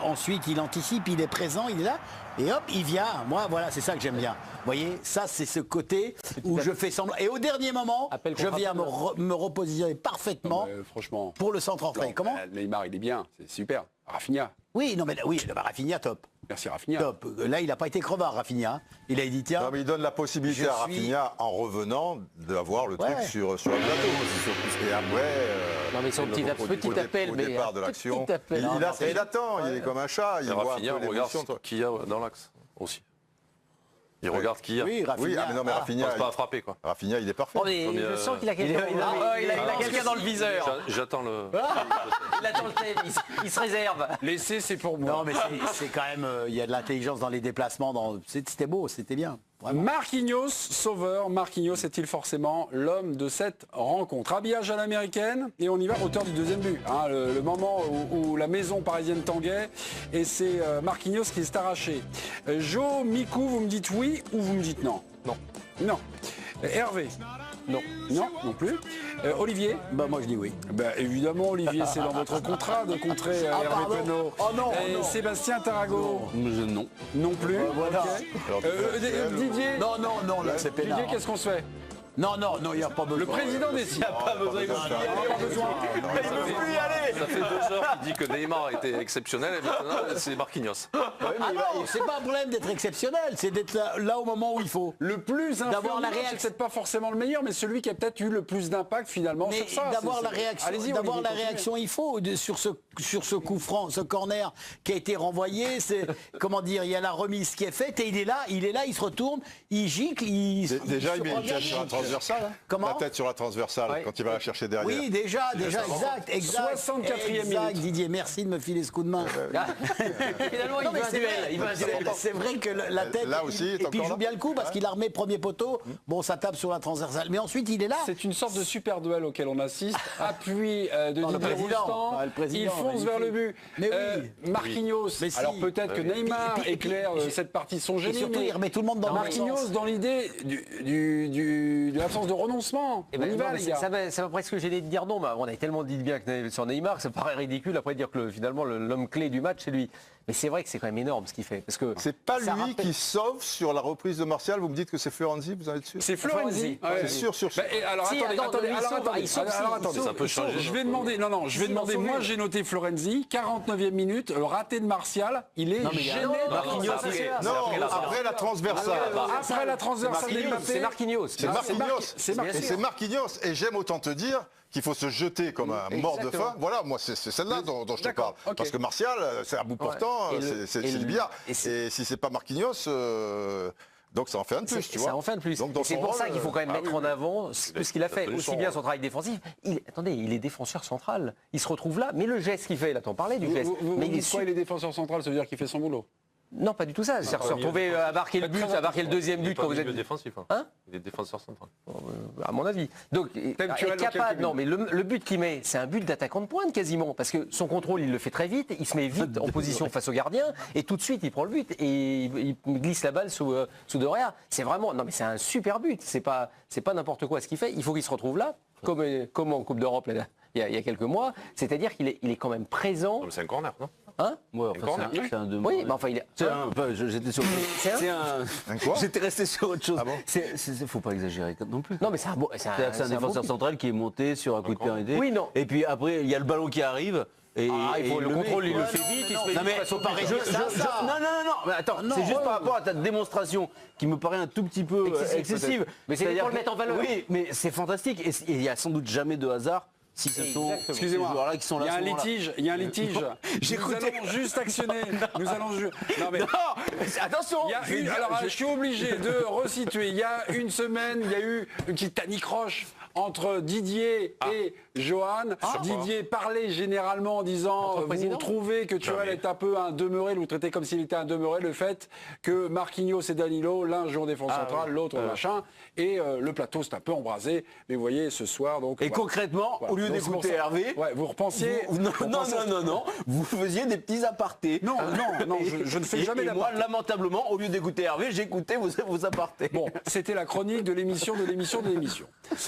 Ensuite, il anticipe, il est présent, il est là. Et hop, il vient. Moi, voilà, c'est ça que j'aime bien. Vous voyez, ça, c'est ce côté où je fais semblant. Et au dernier moment, je viens me repositionner parfaitement franchement, pour le centre entrée. Comment Neymar, il est bien, c'est super. Rafinha. Oui, Rafinha, top. Merci Rafinha. Top. Là, il n'a pas été crevard, Rafinha. Il a dit, tiens... Non, mais il donne la possibilité à Rafinha, en revenant, d'avoir le truc sur le plateau. Et après... non, mais son petit appel... Au départ de l'action, il attend, il est comme un chat. Il voit Rafinha, regarde qui y a dans l'axe aussi. Il regarde qui y a. Oui, Rafinha. Mais non, mais Rafinha... C'est pas à frapper, quoi. Rafinha, il est parfait. Je sens qu'il a quelqu'un dans le viseur. J'attends le... Il attend le thème, il se réserve. Laissez, c'est pour moi. Non, mais c'est quand même... Il y a de l'intelligence dans les déplacements. C'était beau, c'était bien. Vraiment. Marquinhos, sauveur. Marquinhos est-il forcément l'homme de cette rencontre? Habillage à l'américaine et on y va, auteur du deuxième but. Hein, le moment où la maison parisienne tanguait et c'est Marquinhos qui s'est arraché. Jo, Mikou, vous me dites oui ou vous me dites non? Non. Non. Hervé? Non. Non, non plus. Olivier? Moi je dis oui. Évidemment, Olivier, c'est dans votre contrat de contrer Hervé Penaud. Oh non, et Sébastien Tarago? Non. Non plus. Voilà. Didier? Non, là c'est pénal. Didier, qu'est-ce qu'on se fait? Non, il n'y a pas besoin. Le président décide. Il n'y a pas besoin. Il ne veut plus y aller. Ça fait 2 heures qu'il dit que Neymar était exceptionnel et maintenant c'est Marquinhos. C'est pas un problème d'être exceptionnel, c'est d'être là au moment où il faut. Le plus influent, c'est peut-être pas forcément le meilleur, mais celui qui a peut-être eu le plus d'impact finalement sur ça. D'avoir la réaction, il faut sur ce coup franc, ce corner qui a été renvoyé. C'est comment dire, il y a la remise qui est faite et il est là, il se retourne, il gicle, déjà il met une tête sur la transversale. Comment? La tête sur la transversale quand il va la chercher derrière. Oui, déjà, exact. 64e minute. Didier, merci de me filer ce coup de main. Finalement, il veut un duel. C'est vrai que la tête. Là aussi, et puis il joue bien le coup parce qu'il a remis premier poteau. Bon, ça tape sur la transversale. Mais ensuite, il est là. C'est une sorte de super duel auquel on assiste. Appui de Didier Roustan. Il fonce vers le but. Mais Marquinhos. Alors peut-être que Neymar éclaire cette partie de son génie. Surtout, il remet tout le monde dans Marquinhos dans l'idée de l'absence de renoncement. On y va, les gars. Ça va presque gêner de dire non, mais on a tellement dit bien sur Neymar que ça paraît ridicule après de dire que finalement l'homme clé du match c'est lui. Mais c'est vrai que c'est quand même énorme ce qu'il fait. Parce que c'est pas lui qui sauve sur la reprise de Martial. Vous me dites que c'est Florenzi, vous en êtes sûr? C'est Florenzi. C'est sûr. Alors attendez. Ça peut changer. Je vais demander. Non, je vais demander. Moi, j'ai noté Florenzi. 49e minute, le raté de Martial. Il est gêné. Après la transversale. Après la transversale des Mbappé. C'est Marquinhos. C'est Marquinhos. Et j'aime autant te dire qu'il faut se jeter comme un mort de faim. Voilà, moi, c'est celle-là dont je te parle. Parce que Martial, c'est à bout portant, c'est le billard. Et si c'est pas Marquinhos, donc ça en fait un de plus, tu vois. Ça en fait un de plus. C'est pour ça qu'il faut quand même mettre en avant ce qu'il a fait. Aussi bien son travail défensif. Attendez, il est défenseur central. Il se retrouve là. Mais le geste qu'il fait, là, t'en parlais du geste. Mais il est défenseur central, ça veut dire qu'il fait son boulot. Non, pas du tout ça. C'est se retrouver à marquer le but, à marquer le deuxième but quand vous êtes défensif. Hein? Il est défenseur central. À mon avis. Donc, capable. Non, mais le but qu'il met, c'est un but d'attaquant de pointe quasiment, parce que son contrôle, il le fait très vite. Il se met vite en position face au gardien, et tout de suite, il prend le but et il glisse la balle sous De Rea. C'est vraiment, non, mais c'est un super but. C'est pas n'importe quoi ce qu'il fait. Il faut qu'il se retrouve là, comme en Coupe d'Europe il y a quelques mois. C'est-à-dire qu'il est quand même présent. C'est un corner, non? Hein? Ouais, enfin, c'est un deux. Oui, mais enfin il est. J'étais sur. Un quoi? J'étais resté sur autre chose. Ah bon? Faut pas exagérer non plus. Non, mais c'est un défenseur central qui est monté sur un coup de pied arrêté. Oui, non. Et puis après, il y a le ballon qui arrive. Et le contrôle, il le fait vite, il se met face au Paris. Non, mais attends, c'est juste par rapport à ta démonstration qui me paraît un tout petit peu excessive. Mais c'est pour le mettre en valeur. Oui, mais c'est fantastique. Et il n'y a sans doute jamais de hasard. Si ce sont ces joueurs-là qui sont là. Il y a un litige. Nous allons juste actionner. Nous allons Non, mais attention. Alors, je suis obligé de resituer. Il y a une semaine, il y a eu une petite tanicroche entre Didier et Johan. Didier parlait généralement en disant vous trouvez que Thuram est un peu un demeuré, vous traitez comme s'il était un demeuré, le fait que Marquinhos et Danilo, l'un joue en défense centrale, l'autre machin, et le plateau c'est un peu embrasé, mais vous voyez ce soir donc. Et concrètement, au lieu d'écouter Hervé, vous repensiez. Non, vous faisiez des petits apartés. Non, je ne fais jamais d'apartés. Moi, lamentablement, au lieu d'écouter Hervé, j'écoutais vos apartés. Bon, c'était la chronique de l'émission.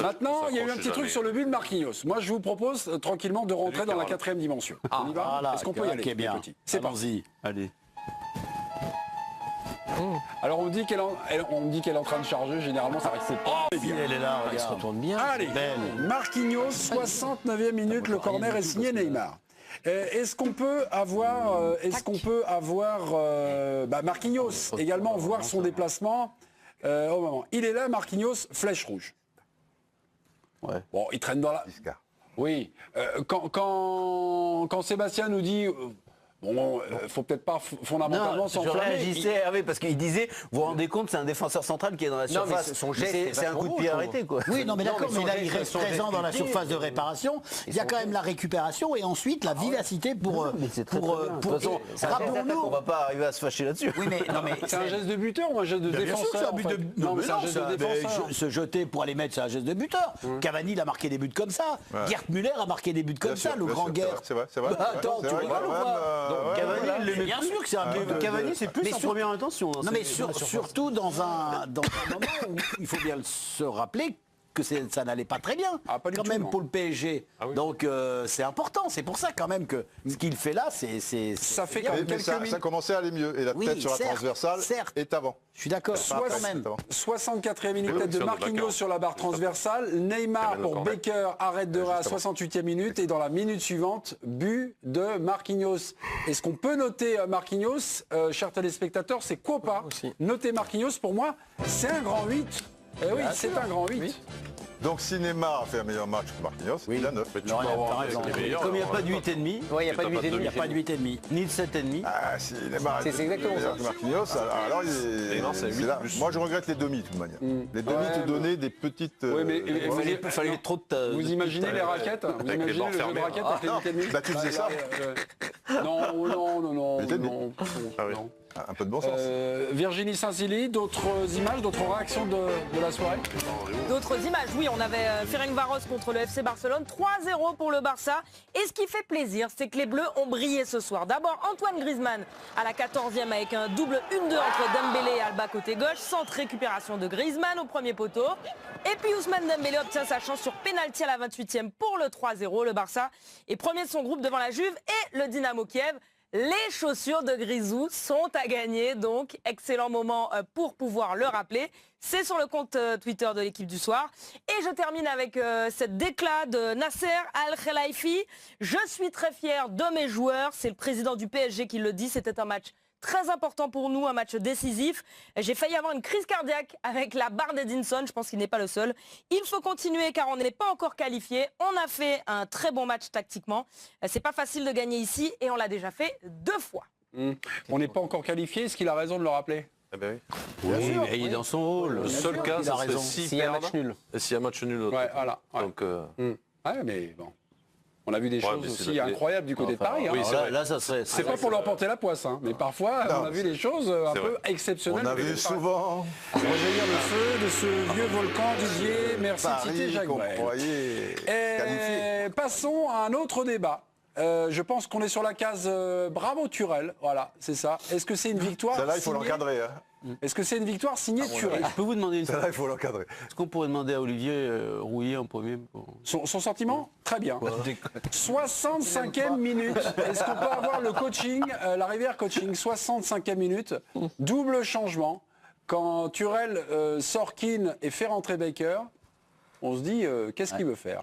Maintenant, il y a eu un petit truc sur le but de Marquinhos. Moi, je vous propose tranquillement de rentrer dans la 4e dimension. On y va? Est-ce qu'on peut y aller? Bien. C'est parti. Allez. Alors on me dit qu'elle est en train de charger, généralement ça reste pas. Elle est là, il se retourne bien. Allez, Marquinhos, 69e minute, le corner est signé Neymar. Est-ce qu'on peut avoir, Marquinhos également voir son déplacement au moment. Il est là, Marquinhos, flèche rouge. Ouais. Bon, il traîne dans la. Oui. Quand Sébastien nous dit. Faut peut-être pas fondamentalement s'enflammer. Je réagissais Hervé parce qu'il disait, vous vous rendez compte, c'est un défenseur central qui est dans la surface. Son geste, c'est un coup de pied arrêté, quoi. Oui, non, mais d'accord, mais là, il reste présent dans la surface de réparation. Il y a quand même la récupération et ensuite la vivacité pour. De toute façon, on va pas arriver à se fâcher là-dessus. Oui, mais non, mais c'est un geste de buteur ou un geste de défenseur? Non, mais c'est un geste de défenseur. Se jeter pour aller mettre, c'est un geste de buteur. Cavani, il a marqué des buts comme ça. Gerd Müller a marqué des buts comme ça, le grand Gerd. C'est vrai. Attends, tu rigoles ou pas? Cavani, bien sûr que c'est un but. Cavani, c'est plus en première intention. Non, mais surtout dans un moment où il faut bien se rappeler que ça n'allait pas très bien, quand même, pour le PSG. Donc c'est important. C'est pour ça quand même que ce qu'il fait là, ça fait quand même quelques minutes. Ça commençait à aller mieux. Et la tête sur la transversale est avant. Je suis d'accord. 64e minute, tête de Marquinhos sur la barre transversale. Neymar pour Baker, arrête de à 68e minute. Et dans la minute suivante, but de Marquinhos. Est-ce qu'on peut noter Marquinhos, chers téléspectateurs? C'est Copa. Noter Marquinhos, pour moi, c'est un grand 8. Eh oui, c'est un grand 8. Donc si Neymar a fait un meilleur match que Marquinhos, il a 9. Comme il n'y a pas de 8,5. Oui, il n'y a pas de 8,5. Il n'y a pas de 8,5. Ni de 7,5. Ah, si Neymar c'est exactement ça. Que Marquinhos, alors il est là. Moi, je regrette les demi, de toute manière. Les demi te donnaient des petites. Oui, mais il fallait trop de. Vous imaginez les raquettes? Vous imaginez le jeu de raquettes avec les 8,5? Bah, tu faisais ça. Non. Un peu de bon sens. Virginie Saint-Silly, d'autres images, d'autres réactions de la soirée? D'autres images, oui, on avait Ferencváros contre le FC Barcelone, 3-0 pour le Barça. Et ce qui fait plaisir, c'est que les Bleus ont brillé ce soir. D'abord, Antoine Griezmann à la 14e avec un double 1-2 entre Dembélé et Alba côté gauche, centre récupération de Griezmann au premier poteau. Et puis Ousmane Dembélé obtient sa chance sur pénalty à la 28e pour le 3-0. Le Barça est premier de son groupe devant la Juve et le Dynamo Kiev. Les chaussures de Grisou sont à gagner, donc excellent moment pour pouvoir le rappeler. C'est sur le compte Twitter de l'équipe du soir. Et je termine avec cette déclat de Nasser Al-Khelaifi. Je suis très fier de mes joueurs. C'est le président du PSG qui le dit. C'était un match très important pour nous, un match décisif. J'ai failli avoir une crise cardiaque avec la barre d'Edinson, je pense qu'il n'est pas le seul. Il faut continuer car on n'est pas encore qualifié. On a fait un très bon match tactiquement. C'est pas facile de gagner ici et on l'a déjà fait 2 fois. On n'est pas encore qualifié, est-ce qu'il a raison de le rappeler? Eh ben oui. Oui, mais il est dans son rôle. Le seul cas, c'est s'il y a un match nul. S'il y a un match nul. Ouais, voilà. Ouais. Donc, ouais, mais bon. On a vu des choses aussi incroyables du côté de Paris. Oui, là, ça serait. C'est pas pour leur porter la poisse, hein, mais parfois on a vu des choses un peu exceptionnelles. On a vu souvent. Rejaillir le feu de ce vieux volcan Didier. Merci Tité Jacques. Passons à un autre débat. Je pense qu'on est sur la case bravo Turel. Voilà, c'est ça. Est-ce que c'est une victoire? Celle-là, il faut l'encadrer. Est-ce que c'est une victoire signée Turel? Je peux vous demander une chose. Celle-là, il faut l'encadrer. Est-ce qu'on pourrait demander à Olivier Rouillet en premier Son sentiment? Très bien. 65e minute. Est-ce qu'on peut avoir le coaching, la Rivière Coaching, 65e minute, double changement. Quand Turel sort Keane et fait rentrer Baker, on se dit qu'est-ce qu'il veut faire?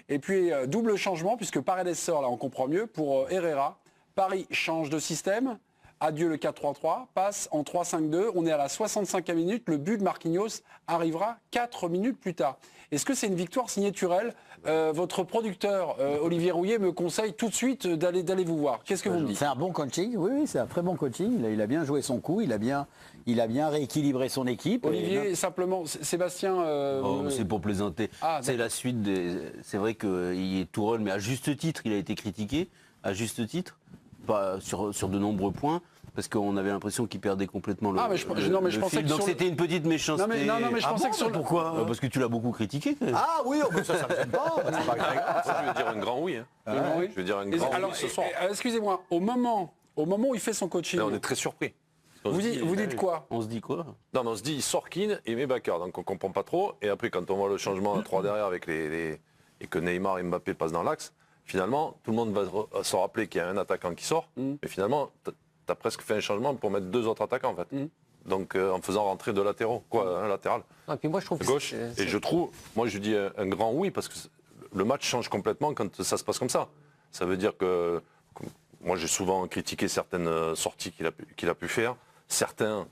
Et puis double changement, puisque Paredes sort, là on comprend mieux, pour Herrera. Paris change de système. Adieu le 4-3-3, passe en 3-5-2. On est à la 65e minute. Le but de Marquinhos arrivera 4 minutes plus tard. Est-ce que c'est une victoire signée Turel? Votre producteur Olivier Rouillet me conseille tout de suite d'aller vous voir. Qu'est-ce que vous me dites? C'est un bon coaching, oui, c'est un très bon coaching. Il a bien joué son coup, il a bien rééquilibré son équipe. Olivier, simplement, Sébastien... c'est pour plaisanter. C'est la suite des... C'est vrai qu'il est Tourelle, mais à juste titre, il a été critiqué, à juste titre, pas sur de nombreux points. Parce qu'on avait l'impression qu'il perdait complètement le, je pensais fil. Donc c'était une petite méchanceté. Non, mais je pensais que sur le... Pourquoi Parce que tu l'as beaucoup critiqué. Ah oui, ça ne me gêne pas. C'est pas grave. je veux dire un grand oui. Je veux dire un grand oui ce soir. Excusez-moi, au moment où il fait son coaching... Là, on est très surpris. Vous dites quoi? On se dit quoi? Non, mais on se dit, il sort Keane et met Baker. Donc on comprend pas trop. Et après, quand on voit le changement à 3 derrière avec et que Neymar et Mbappé passent dans l'axe, finalement, tout le monde va se rappeler qu'il y a un attaquant qui sort. Et finalement... tu as presque fait un changement pour mettre 2 autres attaquants en fait. Donc en faisant rentrer 2 latéraux, un latéral. Et puis moi je trouve gauche. Et je trouve, moi je dis un grand oui parce que le match change complètement quand ça se passe comme ça. Ça veut dire que moi j'ai souvent critiqué certaines sorties qu'il a pu faire, certaines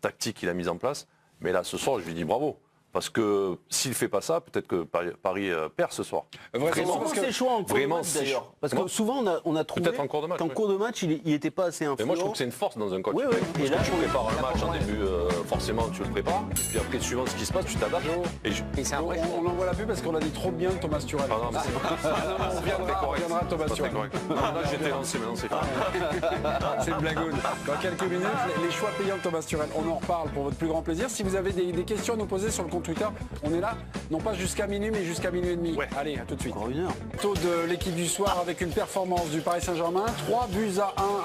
tactiques qu'il a mises en place, mais là ce soir je lui dis bravo. Parce que s'il ne fait pas ça, peut-être que Paris perd ce soir. Vraiment, parce que c'est choix en cours de match d'ailleurs. Parce que souvent on a trouvé qu'en cours de match, il n'était pas assez influent. Mais moi je trouve que c'est une force dans un coach. Oui. Et là, tu prépares un match en début, forcément tu le prépares. Et puis après, suivant ce qui se passe, tu t'adaptes. Et c'est un vrai choix. On n'en voit la plus parce qu'on a dit trop bien de Thomas Turel. Ah non, mais on reviendra à Thomas Turel. Là j'étais lancé, maintenant c'est fini. C'est une blagoune. Dans quelques minutes, les choix payants de Thomas Turel. On en reparle pour votre plus grand plaisir. Si vous avez des questions à nous poser sur le compte Twitter, on est là, non pas jusqu'à minuit, mais jusqu'à minuit et demi. Ouais. Allez, à tout de suite. Encore 1 heure. Taux de l'équipe du soir avec une performance du Paris Saint-Germain, 3-1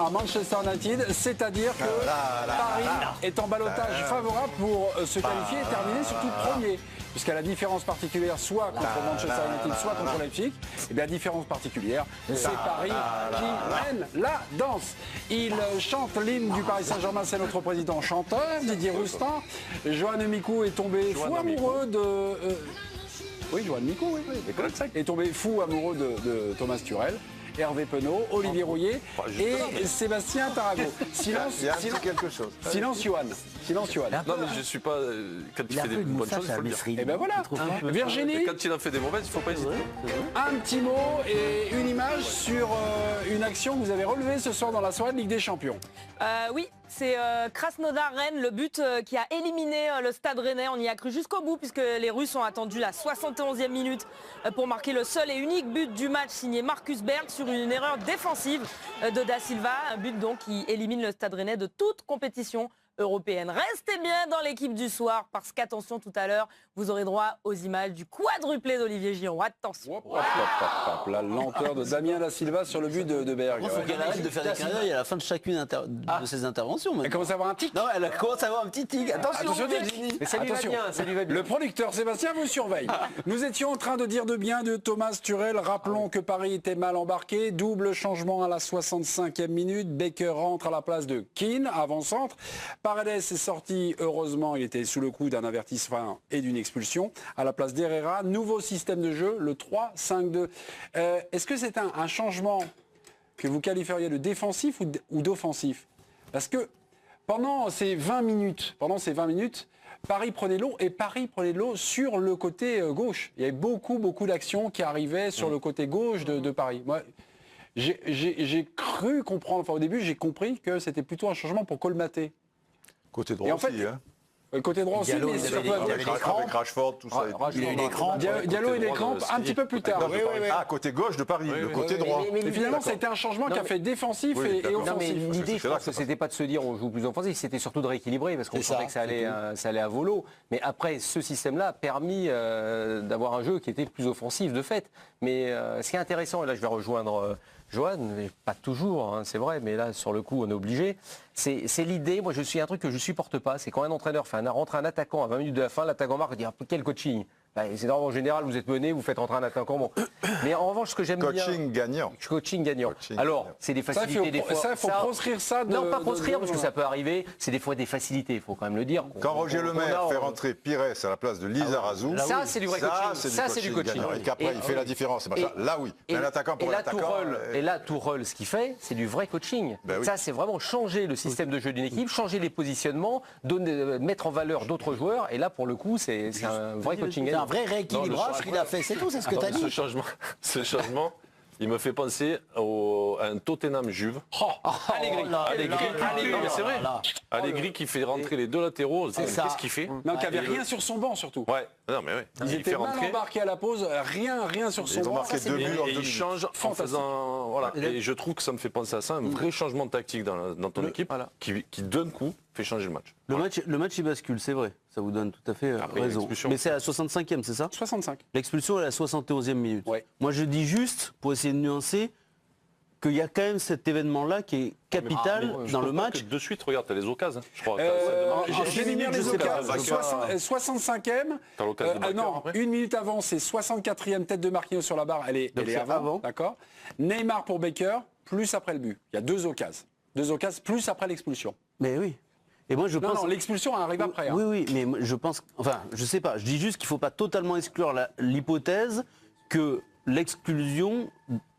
à Manchester United, c'est-à-dire que Paris est en ballottage favorable pour se qualifier et terminer surtout premier. Puisqu'à la différence particulière, soit contre Manchester United, soit contre Leipzig, et bien la différence particulière, c'est Paris qui mène la danse. Il chante l'hymne du Paris Saint-Germain, c'est notre président chanteur, Didier Roustan. Johan Mikou est tombé fou amoureux de... Oui, Johan Mikou, oui. Est tombé fou amoureux de Thomas Turel. Hervé Penaud, Olivier Rouillet et Sébastien Tarago. Silence, quelque chose. Silence, Johan. Silence, Johan. Non, mais je suis pas. Quand il fait des bonnes choses, il faut le dire. Et ben voilà. Virginie. Quand il en fait des mauvaises, il ne faut pas hésiter. Un petit mot et une image sur une action que vous avez relevée ce soir dans la soirée de Ligue des Champions. Oui, c'est Krasnodar-Rennes, le but qui a éliminé le Stade Rennais. On y a cru jusqu'au bout puisque les Russes ont attendu la 71e minute pour marquer le seul et unique but du match signé Marcus Berg sur une erreur défensive de Da Silva. Un but donc qui élimine le Stade Rennais de toute compétition européenne. Restez bien dans l'équipe du soir parce qu'attention, tout à l'heure, vous aurez droit aux images du quadruplé d'Olivier Giroud. Attention. La lenteur de Damien Da Silva sur le but de Berg. Il faut qu'elle arrête de faire des clins d'œil à la fin de chacune de ses interventions. Elle commence à avoir un tic. Non, elle commence à avoir un petit tic. Attention, Virginie. Mais ça lui va bien, ça lui va bien. Le producteur Sébastien vous surveille. Nous étions en train de dire de bien de Thomas Tuchel. Rappelons que Paris était mal embarqué. Double changement à la 65e minute. Baker rentre à la place de Keane, avant-centre. Paredes est sorti, heureusement, il était sous le coup d'un avertissement et d'une expulsion. À la place d'Herrera, nouveau système de jeu, le 3-5-2. Est-ce que c'est un changement que vous qualifieriez de défensif ou d'offensif? Parce que pendant ces 20 minutes, Paris prenait l'eau et Paris prenait l'eau sur le côté gauche. Il y avait beaucoup d'actions qui arrivaient sur le côté gauche de Paris. Moi, j'ai cru comprendre, enfin au début j'ai compris que c'était plutôt un changement pour colmater. Côté droit aussi, hein. Côté droit aussi, mais surtout avec Rashford, tout ça. Il a eu des crampes. Diallo et les crampes un petit peu plus tard. Ah, côté gauche de Paris, le côté droit. Mais finalement, ça a été un changement qui a fait défensif et offensif. L'idée, je pense que c'était pas de se dire on joue plus offensif, c'était surtout de rééquilibrer parce qu'on sentait que ça allait à volo. Mais après, ce système-là a permis d'avoir un jeu qui était plus offensif de fait. Mais ce qui est intéressant, et là je vais rejoindre Johan, mais pas toujours, hein, c'est vrai, mais là sur le coup on est obligé. C'est l'idée, moi je suis un truc que je supporte pas, c'est quand un entraîneur rentre un attaquant à 20 minutes de la fin, l'attaquant marque et dit quel coaching. C'est en général, vous êtes mené, vous faites rentrer un attaquant. Bon. Mais en revanche, ce que j'aime bien... Coaching gagnant. Alors, c'est des facilités des fois. Ça, il faut proscrire ça. Non, pas proscrire, parce que ça peut arriver. C'est des fois des facilités, il faut quand même le dire. Quand Roger Lemaire fait rentrer Pires à la place de Lizarazu... Ça, c'est du vrai coaching. Ça, c'est du coaching. Et qu'après, il fait la différence. Là, oui. Un attaquant pour l'attaquant... Et là, Tourelle, ce qu'il fait, c'est du vrai coaching. Ça, c'est vraiment changer le système de jeu d'une équipe, changer les positionnements, mettre en valeur d'autres joueurs. Et là, pour le coup, c'est un vrai coaching. Un vrai rééquilibrage qu'il a fait, c'est tout, c'est ce que tu as dit. Ce changement, il me fait penser à un Tottenham-Juve. Allegri, c'est vrai. Allegri qui fait rentrer les deux latéraux. Qu'est-ce qu'il fait? Non, qui avait rien sur son banc surtout. Ouais. Non, mais ouais. Ils étaient mal embarqués à la pause, rien sur son banc. Et il change en faisant... Voilà. Et je trouve que ça me fait penser à ça, un vrai changement de tactique dans ton équipe qui d'un coup fait changer le match. Le match il bascule, c'est vrai. Ça vous donne tout à fait raison. Mais c'est à la 65e, c'est ça? 65. L'expulsion est à la 71e minute. Ouais. Moi je dis juste, pour essayer de nuancer, qu'il y a quand même cet événement-là qui est capital dans le match. De suite, regarde, t'as les occasions, je crois. J'ai mis les occasions. 65e. Non, une minute avant, c'est 64e tête de Marquinhos sur la barre. Elle est avant. D'accord. Neymar pour Baker, plus après le but. Il y a deux occasions. Plus après l'expulsion. Mais oui. Et moi je pense. Non, l'expulsion arrive après. Oui, mais je pense. Enfin, je sais pas. Je dis juste qu'il ne faut pas totalement exclure l'hypothèse que l'exclusion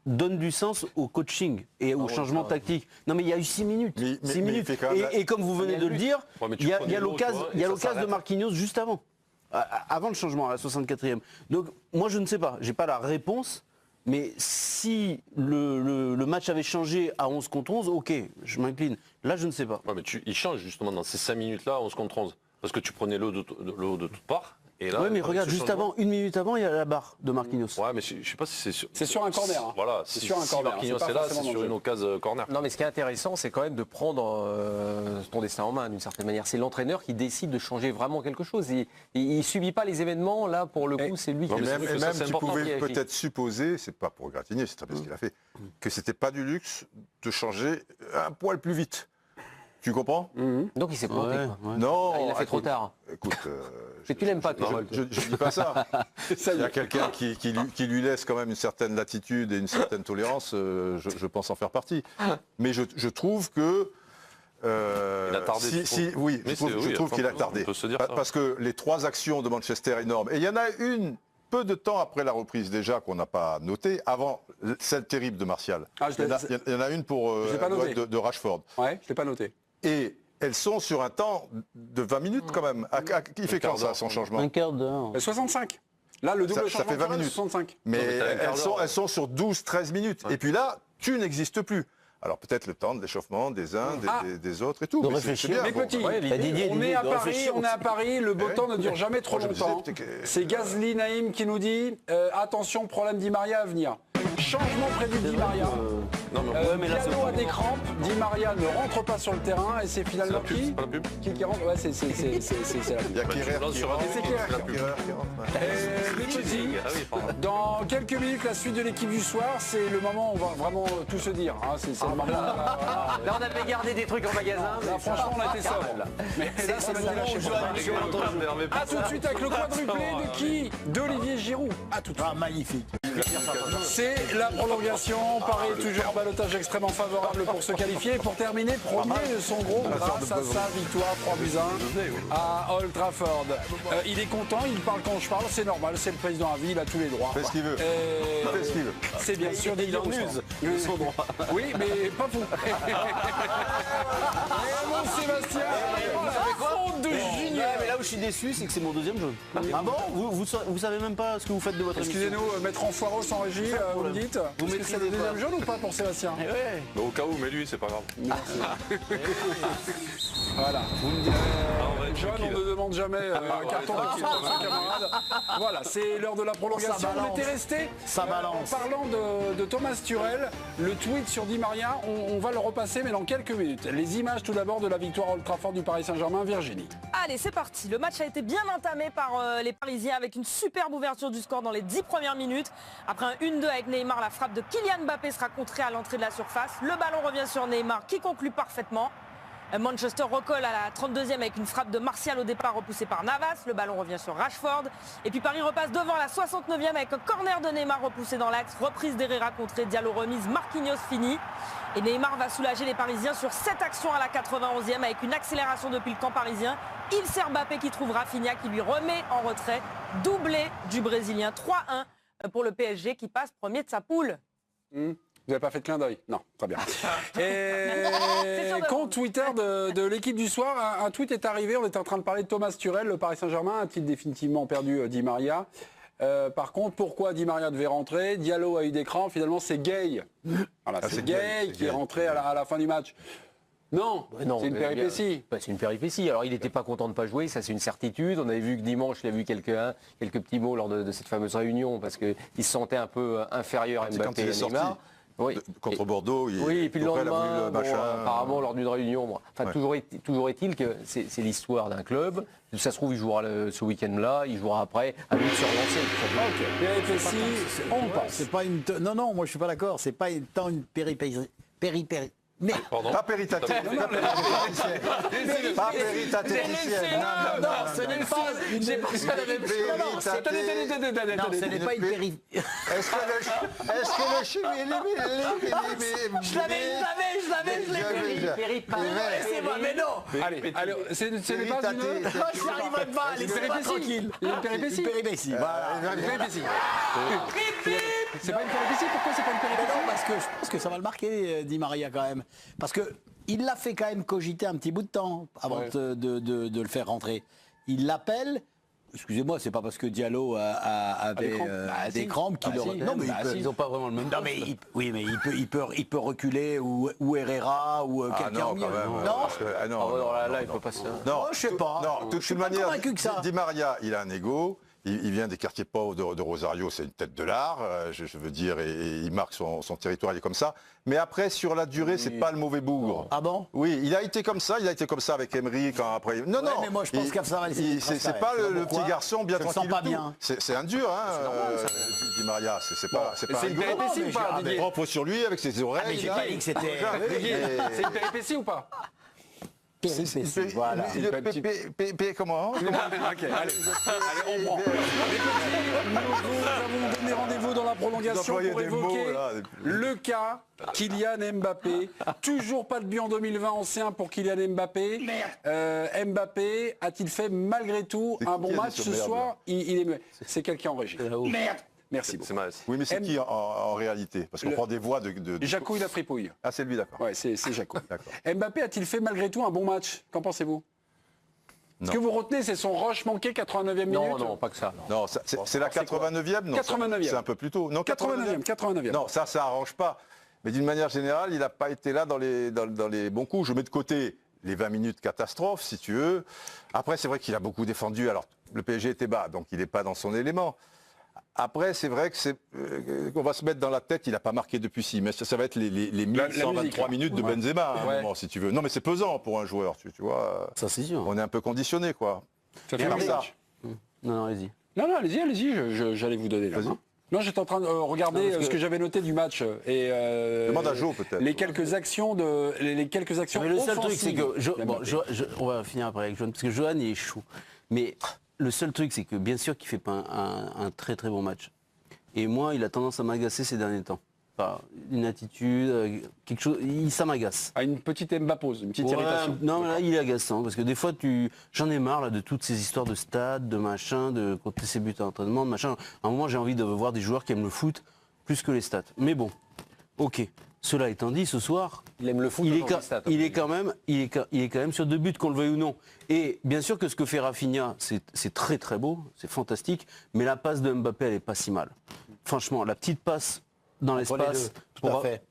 donne du sens au coaching et au changement tactique. Non mais il y a eu 6 minutes. 6 minutes. Et comme vous venez de le dire, il y a l'occasion de Marquinhos juste avant. Avant le changement, à la 64e. Donc moi je ne sais pas. J'ai pas la réponse. Mais si le match avait changé à 11 contre 11, ok, je m'incline. Là, je ne sais pas. Ouais, mais il change justement dans ces 5 minutes-là, 11 contre 11. Parce que tu prenais l'eau de toutes parts. Oui, mais regarde, juste avant, une minute avant, il y a la barre de Marquinhos. Ouais, mais je ne sais pas si c'est sur... C'est sur un corner. Hein. Voilà, c'est sur un corner. Marquinhos est là, c'est sur une occasion corner. Non, mais ce qui est intéressant, c'est quand même de prendre ton destin en main, d'une certaine manière. C'est l'entraîneur qui décide de changer vraiment quelque chose. Il ne subit pas les événements, là, pour le coup, c'est lui qui... Même tu pouvais peut-être supposer, c'est pas pour gratigner, c'est très bien ce qu'il a fait, que c'était pas du luxe de changer un poil plus vite. Tu comprends? Donc il s'est planté. Non, il a fait trop tard. Écoute, tu l'aimes pas, Tourelle. Je dis pas ça. Il y a quelqu'un qui lui laisse quand même une certaine latitude et une certaine tolérance. Je pense en faire partie. Mais je trouve que il a tardé. Je trouve qu'il a tardé. Parce que les 3 actions de Manchester énormes. Et il y en a une peu de temps après la reprise déjà qu'on n'a pas notée, avant celle terrible de Martial. Il y en a une pour de Rashford. Ouais, je l'ai pas noté. Et elles sont sur un temps de 20 minutes quand même. Qui fait quand ça, son changement? Un quart d'heure. 65. Là, le double changement, ça fait 20 minutes. 65. Mais elles sont sur 12-13 minutes. Ouais. Et puis là, tu n'existes plus. Alors peut-être le temps de l'échauffement des uns, des autres et tout. De réfléchir. Mais petit, on est à Paris, le beau temps ne dure jamais trop longtemps. C'est Ghazli Naïm qui nous dit attention, problème Di Maria à venir. Changement prévu de Di Maria. Diallo a des crampes, Di Maria ne rentre pas sur le terrain et c'est finalement qui rentre. Ouais, c'est la Il y a Kierer qui rentre. Les petits, dans quelques minutes, la suite de l'équipe du soir, c'est le moment où on va vraiment tout se dire. Hein. C'est le moment. Là, on avait gardé des trucs en magasin. Là, franchement, on a été sobre. Mais là, ça va lâcher. A tout de suite avec le quadruplé de qui? D'Olivier Giroud. À tout de suite. Ah, magnifique. C'est la prolongation. Paris toujours en ballottage extrêmement favorable pour se qualifier. Pour terminer, premier de son groupe grâce à sa victoire 3-1 à Old Trafford. Il est content, il parle quand je parle, c'est normal, c'est le président à vie, il a tous les droits. Fait ce qu'il veut. Fait ce qu'il veut. C'est bien sûr des en use de son droit. Oui, mais pas vous. Et mon Sébastien, faute de Junior. Mais là où je suis déçu, c'est que c'est mon deuxième jaune. Ah bon vous savez même pas ce que vous faites de votre émission. Excusez-nous, maître Enfoireau sans régie, vous me dites. Vous mettez le deuxième jaune ou pas pour Sébastien? Au cas où, mais lui, c'est pas grave. Voilà, vous me direz, John, on ne demande jamais un carton d'équipe pour ses camarades. Voilà, c'est l'heure de la prolongation. On était resté, en parlant de Thomas Tuchel, le tweet sur Di Maria, on va le repasser, mais dans quelques minutes. Les images tout d'abord de la victoire Old Trafford du Paris Saint-Germain, Virginie. Allez, c'est parti. Le match a été bien entamé par les Parisiens avec une superbe ouverture du score dans les 10 premières minutes. Après un 1-2 avec Neymar, la frappe de Kylian Mbappé sera contrée à l'entrée de la surface. Le ballon revient sur Neymar qui conclut parfaitement. Manchester recolle à la 32e avec une frappe de Martial au départ repoussée par Navas. Le ballon revient sur Rashford. Et puis Paris repasse devant à la 69e avec un corner de Neymar repoussé dans l'axe. Reprise d'Herrera contrée, Diallo remise, Marquinhos fini. Et Neymar va soulager les Parisiens sur cette action à la 91e avec une accélération depuis le camp parisien. Il sert Mbappé qui trouve Rafinha qui lui remet en retrait. Doublé du Brésilien. 3-1 pour le PSG qui passe premier de sa poule. Vous n'avez pas fait de clin d'œil? Non, très bien. Et compte Twitter de l'équipe du soir, un tweet est arrivé, on était en train de parler de Thomas Tuchel, le Paris Saint-Germain a-t-il définitivement perdu Di Maria? Par contre, pourquoi Di Maria devait rentrer? Diallo a eu des crampes, finalement c'est Gay. Voilà, c'est Gay qui est rentré à la fin du match. Non, c'est une péripétie. C'est une péripétie. Alors il n'était pas content de ne pas jouer, ça c'est une certitude. On avait vu que dimanche, il a vu quelques petits mots lors de cette fameuse réunion parce qu'il se sentait un peu inférieur à Mbappé et à Neymar. Oui. Contre Bordeaux, et puis le lendemain, apparemment lors d'une réunion. Toujours est-il que c'est l'histoire d'un club. Ça se trouve, il jouera ce week-end-là, il jouera après, à lui de se relancer. Péripétie, on passe. C'est pas une. Non, moi je suis pas d'accord. C'est pas tant une péripétie. Mais pas péritative. Pas péritative. Non, ce n'est pas une ce n'est pas une péripétie. Est-ce que le chimie... Je l'avais, mais non. Allez, ce n'est pas une... Je n'y arriverai pas, laissez-moi tranquille. Une péripétie. Une péripétie, voilà. Une péripétie. C'est pas une péripétie? Pourquoi c'est pas une péripétie? Non, parce que je pense que ça va le marquer, Di Maria, quand même. Parce qu'il l'a fait quand même cogiter un petit bout de temps avant de le faire rentrer. Il l'appelle. Excusez-moi, c'est pas parce que Diallo avait des crampes qu'il aurait... Non, mais ils n'ont pas vraiment le même. Non, mais il peut reculer ou Herrera ou quelqu'un au milieu. Non, là, il peut pas se... Non, je sais pas. Non, de toute manière, Di Maria, il a un ego. Il vient des quartiers pauvres de Rosario, c'est une tête de l'art, je veux dire, et il marque son territoire, il est comme ça. Mais après, sur la durée, c'est pas le mauvais bougre. Ah bon? Oui, il a été comme ça avec Emery quand après. Non, mais moi je pense que ça va. C'est pas le petit garçon bien tranquille. Pas bien. C'est un dur, Di Maria. C'est pas. C'est une péripétie ou pas? Propre sur lui avec ses oreilles. Mais j'ai pas dit que c'était. C'est une péripétie ou pas? Voilà. Comment? Ok, allez, on prend. Nous avons donné rendez-vous dans la prolongation pour évoquer le cas Kylian Mbappé. Toujours pas de but en 2020 en C1 pour Kylian Mbappé. Mbappé a-t-il fait malgré tout un bon match ce soir? C'est quelqu'un en régie. Merde. Merci beaucoup. Oui, mais c'est qui en réalité? Parce qu'on prend des voix de... Jaco, il a fripouille. Ah, c'est lui, d'accord. Ouais, c'est Jaco. Mbappé a-t-il fait malgré tout un bon match? Qu'en pensez-vous? Ce que vous retenez, c'est son rush manqué 89e minute? Non, pas que ça. Non, c'est la 89e? Non, 89e. C'est un peu plus tôt. Non, 89e. Non, ça arrange pas. Mais d'une manière générale, il n'a pas été là dans les bons coups. Je mets de côté les 20 minutes catastrophe, si tu veux. Après, c'est vrai qu'il a beaucoup défendu. Alors, le PSG était bas, donc il n'est pas dans son élément. Après, c'est vrai que qu'on va se mettre dans la tête, il n'a pas marqué depuis 6, mais ça va être les 1123 minutes de Benzema à un moment, si tu veux. Non, mais c'est pesant pour un joueur, tu vois. Ça, c'est sûr. On est un peu conditionné, quoi. Ça fait ça. Non, allez-y. Non, allez-y, j'allais vous donner la main. Non, j'étais en train de regarder ce que j'avais noté du match et demande à Jo peut-être. les quelques actions Mais le seul truc, c'est que on va finir après avec Johan, parce que Johan il est chaud. Mais le seul truc, c'est que bien sûr qu'il fait pas un très très bon match. Et moi, il a tendance à m'agacer ces derniers temps. Enfin, une attitude, quelque chose, ça m'agace. À une petite Mbappose, une petite irritation. Non, mais là, il est agaçant, parce que des fois, j'en ai marre là, de toutes ces histoires de stade, de machin, de compter ses buts à l'entraînement, de machin. À un moment, j'ai envie de voir des joueurs qui aiment le foot plus que les stats. Mais bon, ok. Cela étant dit, ce soir, il aime le foot. Il est quand même sur 2 buts, qu'on le veuille ou non. Et bien sûr que ce que fait Rafinha, c'est très très beau, c'est fantastique, mais la passe de Mbappé, elle est pas si mal. Franchement, la petite passe dans l'espace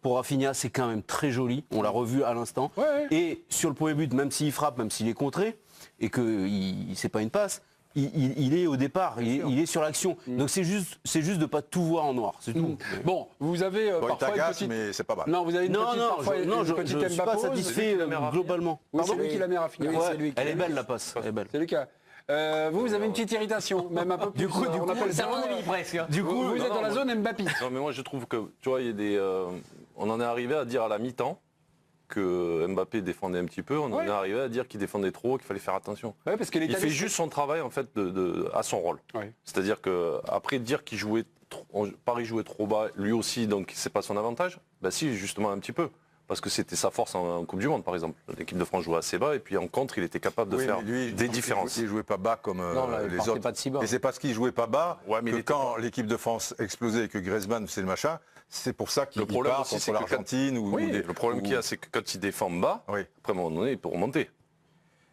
pour Rafinha, c'est quand même très joli. On l'a revu à l'instant. Ouais. Et sur le premier but, même s'il frappe, même s'il est contré, et que c'est pas une passe, il est au départ, il est sur l'action. Donc c'est juste de pas tout voir en noir, c'est tout. Bon, vous avez parfois une petite... mais c'est pas mal. Non, vous avez une petite je suis pas satisfait globalement. Oui, c'est lui qui la met à Rafinha. Elle est belle la passe, elle est belle. C'est le cas. Vous avez une petite irritation, même un peu plus. Du coup, on appelle c'est ça. à mon avis presque. Du coup, vous êtes dans la zone Mbappé. Non, mais moi je trouve que, tu vois, il y a des, on en est arrivé à dire à la mi-temps que Mbappé défendait un petit peu. On en est arrivé à dire qu'il défendait trop, qu'il fallait faire attention. Ouais, parce que il fait juste son travail en fait à son rôle. Ouais. C'est-à-dire que après dire qu'il jouait, Paris jouait trop bas, lui aussi, donc c'est pas son avantage. Ben si, justement un petit peu. Parce que c'était sa force en Coupe du Monde, par exemple. L'équipe de France jouait assez bas et puis en contre, il était capable de faire des différences. Il ne jouait pas bas comme les autres. Pas de si bas. Et c'est parce qu'il ne jouait pas bas que quand l'équipe de France explosait et que Griezmann faisait le machin, c'est pour ça qu'il part contre l'Argentine. Le problème qu'il y a, c'est que quand il défend bas, après à un moment donné, il peut remonter.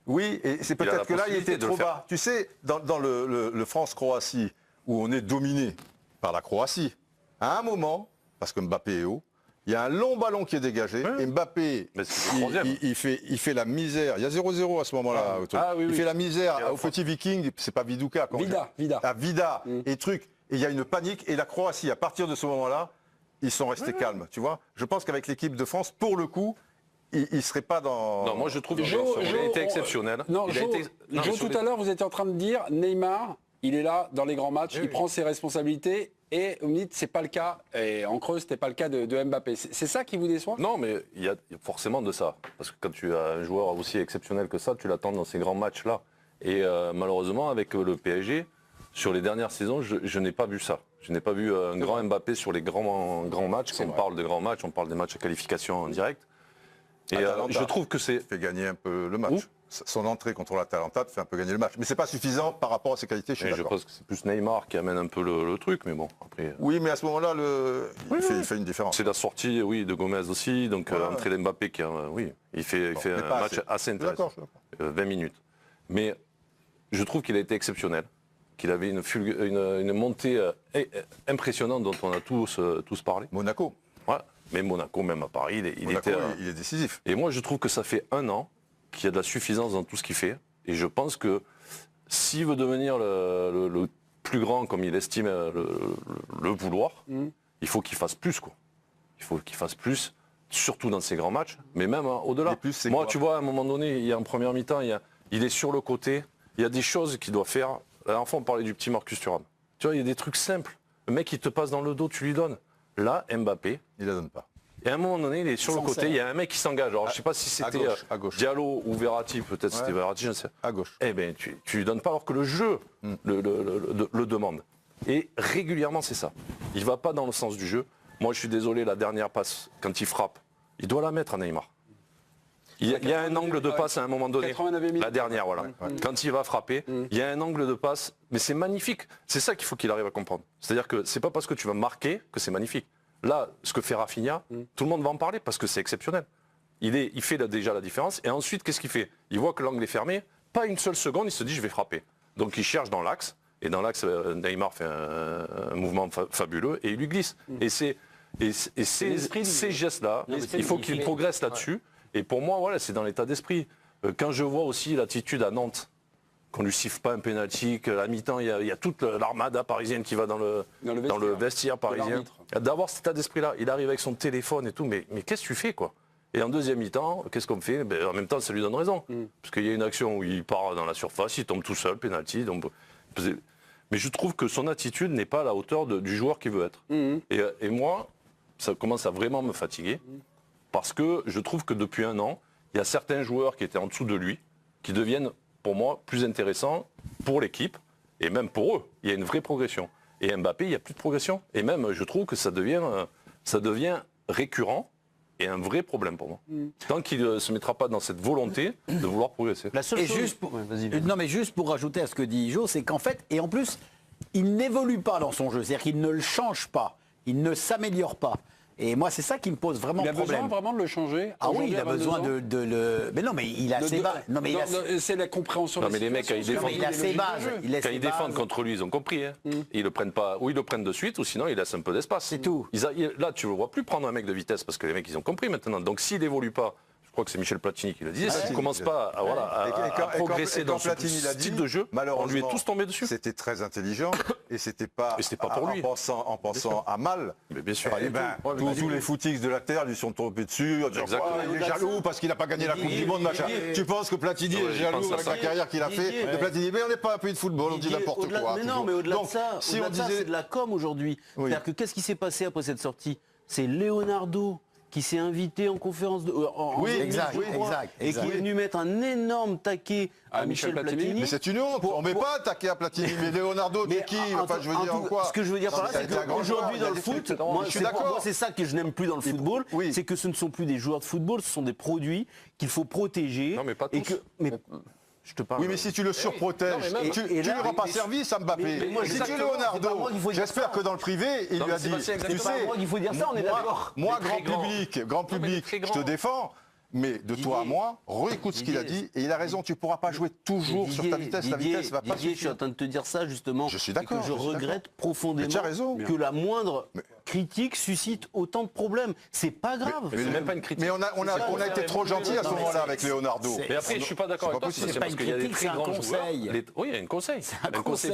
Oui, et c'est peut-être que là, il était trop bas. Tu sais, dans le France-Croatie, où on est dominé par la Croatie, à un moment, parce que Mbappé est haut, il y a un long ballon qui est dégagé. Et Mbappé, il fait la misère. Il y a 0-0 à ce moment-là. Il fait la misère au petit Viking. C'est pas Viduka. Vida. À Vida. Et truc. Et il y a une panique. Et la Croatie, à partir de ce moment-là, ils sont restés calmes. Tu vois. Je pense qu'avec l'équipe de France, pour le coup, il ne serait pas dans... Non, moi je trouve qu'il a été exceptionnel. Non, tout à l'heure, vous étiez en train de dire, Neymar, il est là dans les grands matchs, il prend ses responsabilités. Et vous me dites, c'est pas le cas, et en creuse, c'était pas le cas de Mbappé. C'est ça qui vous déçoit? Non, mais il y a forcément de ça. Parce que quand tu as un joueur aussi exceptionnel que ça, tu l'attends dans ces grands matchs-là. Et malheureusement, avec le PSG, sur les dernières saisons, je n'ai pas vu ça. Je n'ai pas vu un grand Mbappé sur les grands matchs. Quand on parle de grands matchs, on parle des matchs à qualification en direct. Et je trouve que c'est... fait gagner un peu le match. Son entrée contre l'Atalanta fait un peu gagner le match. Mais c'est pas suffisant par rapport à ses qualités, je pense que c'est plus Neymar qui amène un peu le truc, mais bon, après... Oui, mais à ce moment-là, il fait une différence. C'est la sortie, de Gomez aussi, donc entrée d'Mbappé qui il fait un match assez intéressant. 20 minutes. Mais je trouve qu'il a été exceptionnel, qu'il avait une montée impressionnante dont on a tous parlé. Monaco. Ouais, mais Monaco, même à Paris, il est décisif. Et moi, je trouve que ça fait 1 an qu'il y a de la suffisance dans tout ce qu'il fait. Et je pense que s'il veut devenir le plus grand, comme il estime le vouloir, il faut qu'il fasse plus, quoi. Il faut qu'il fasse plus, surtout dans ses grands matchs, mais même au-delà. Moi, tu vois, à un moment donné, il y a en première mi-temps, il est sur le côté, il y a des choses qu'il doit faire. La dernière fois, on parlait du petit Marcus Thuram. Tu vois, il y a des trucs simples. Le mec, il te passe dans le dos, tu lui donnes. Là, Mbappé, il ne la donne pas. Et à un moment donné, il est sur le côté, il y a un mec qui s'engage. Alors je ne sais pas si c'était Diallo ou Verratti, peut-être c'était Verratti, je ne sais. À gauche. Eh bien, tu lui donnes pas alors que le jeu le demande. Et régulièrement, c'est ça. Il ne va pas dans le sens du jeu. Moi, je suis désolé, la dernière passe, quand il frappe, il doit la mettre à Neymar. Il y a un angle de passe à un moment donné. La dernière, voilà. Quand il va frapper, il y a un angle de passe, mais c'est magnifique. C'est ça qu'il faut qu'il arrive à comprendre. C'est-à-dire que c'est pas parce que tu vas marquer que c'est magnifique. Là, ce que fait Rafinha, tout le monde va en parler parce que c'est exceptionnel. Il fait déjà la différence. Et ensuite, qu'est-ce qu'il fait? Il voit que l'angle est fermé. Pas une seule seconde, il se dit je vais frapper. Donc il cherche dans l'axe. Et dans l'axe, Neymar fait un mouvement fabuleux et il lui glisse. Et ces gestes-là, il faut qu'il progresse là-dessus. Et pour moi, voilà, c'est dans l'état d'esprit. Quand je vois aussi l'attitude à Nantes, qu'on lui siffle pas un pénalty, qu'à la mi-temps, il y a toute l'armada parisienne qui va dans le vestiaire parisien. D'avoir cet état d'esprit-là, il arrive avec son téléphone et tout, mais qu'est-ce que tu fais, quoi? Et en deuxième mi-temps, qu'est-ce qu'on fait? En même temps, ça lui donne raison. Parce qu'il y a une action où il part dans la surface, il tombe tout seul, pénalty. Mais je trouve que son attitude n'est pas à la hauteur du joueur qu'il veut être. Et moi, ça commence à vraiment me fatiguer. Parce que je trouve que depuis un an, il y a certains joueurs qui étaient en dessous de lui, qui deviennent, pour moi, plus intéressants pour l'équipe, et même pour eux. Il y a une vraie progression. Et Mbappé, il n'y a plus de progression. Et même, je trouve que ça devient récurrent. Et un vrai problème pour moi. Tant qu'il ne se mettra pas dans cette volonté de vouloir progresser. La seule chose... Non mais juste pour rajouter à ce que dit Jo, c'est qu'en fait, et en plus, il n'évolue pas dans son jeu, c'est-à-dire qu'il ne le change pas, il ne s'améliore pas. Et moi, c'est ça qui me pose vraiment problème. Il a besoin vraiment de le changer. Ah oui, il a besoin de le... Mais non, mais il a ses bases. Non, mais c'est la compréhension. Non, mais les mecs, quand ils défendent, il a ses bases. Quand ils défendent contre lui, ils ont compris. Hein. Ils le prennent pas, ou ils le prennent de suite, ou sinon ils laissent un peu d'espace. C'est tout. Là, tu ne le vois plus prendre un mec de vitesse parce que les mecs, ils ont compris maintenant. Donc s'il évolue pas, je crois que c'est Michel Platini qui le disait, s'il ne commence pas à progresser dans ce style de jeu, on lui est tous tombé dessus. C'était très intelligent et c'était pas pour lui. En pensant à mal. Mais bien sûr. Tous les footix de la Terre lui sont tombés dessus. Il est jaloux parce qu'il n'a pas gagné la Coupe du Monde, machin. Tu penses que Platini est jaloux avec la carrière qu'il a fait de Platini? Mais on n'est pas un pays de football, on dit n'importe quoi. Mais non, mais au-delà de ça, c'est de la com aujourd'hui. C'est-à-dire que qu'est-ce qui s'est passé après cette sortie? C'est Leonardo qui s'est invité en conférence de... exact. Et qui est venu mettre un énorme taquet à Michel Platini. Mais c'est une honte, on ne met pas un taquet à Platini, mais Leonardo, c'est qui? Enfin, je veux dire quoi? Ce que je veux dire par là, c'est qu'aujourd'hui dans le foot, moi c'est ça que je n'aime plus dans le football, c'est que ce ne sont plus des joueurs de football, ce sont des produits qu'il faut protéger. Non, mais pas tous. Je te parle. Oui, mais si tu le surprotèges, tu ne lui rends pas service à Mbappé. Si tu es Leonardo, j'espère que dans le privé, il lui a dit, tu sais, il faut dire ça, on est d'accord. Moi, grand public, je te défends. Mais de toi à moi, réécoute ce qu'il a dit et il a raison, tu ne pourras pas jouer toujours sur ta vitesse, la vitesse va pas suffire. Je suis en train de te dire ça justement. Je suis d'accord. Je regrette profondément que la moindre critique suscite autant de problèmes. C'est pas grave. Mais c'est même pas une critique. Mais on a été trop gentil à ce moment-là avec Leonardo. Mais après, je suis pas d'accord avec toi, c'est parce qu'il y a des très grands joueurs. Oui, il y a un conseil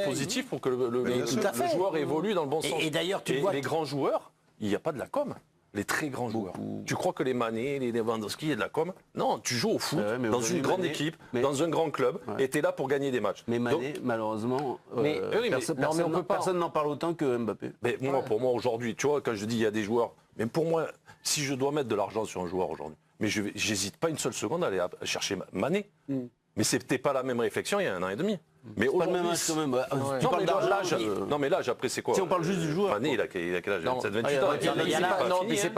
positif pour que le joueur évolue dans le bon sens. Et d'ailleurs, tu vois les grands joueurs, il n'y a pas de la com. Les très grands joueurs. Tu crois que les Mané, les Lewandowski, il y a de la com? Non, tu joues au foot dans une grande équipe, dans un grand club, et tu es là pour gagner des matchs. Mais Mané, malheureusement, personne n'en parle autant que Mbappé. Mais pour moi aujourd'hui, tu vois, quand je dis il y a des joueurs, mais pour moi, si je dois mettre de l'argent sur un joueur aujourd'hui, mais j'hésite pas une seule seconde à aller chercher Mané. Mais c'était pas la même réflexion il y a un an et demi. Mais pas le même âge quand même. Tu parles d'âge. Non mais l'âge après c'est quoi? Si on parle juste du joueur. Mané il a quel âge? 27, 28 ans.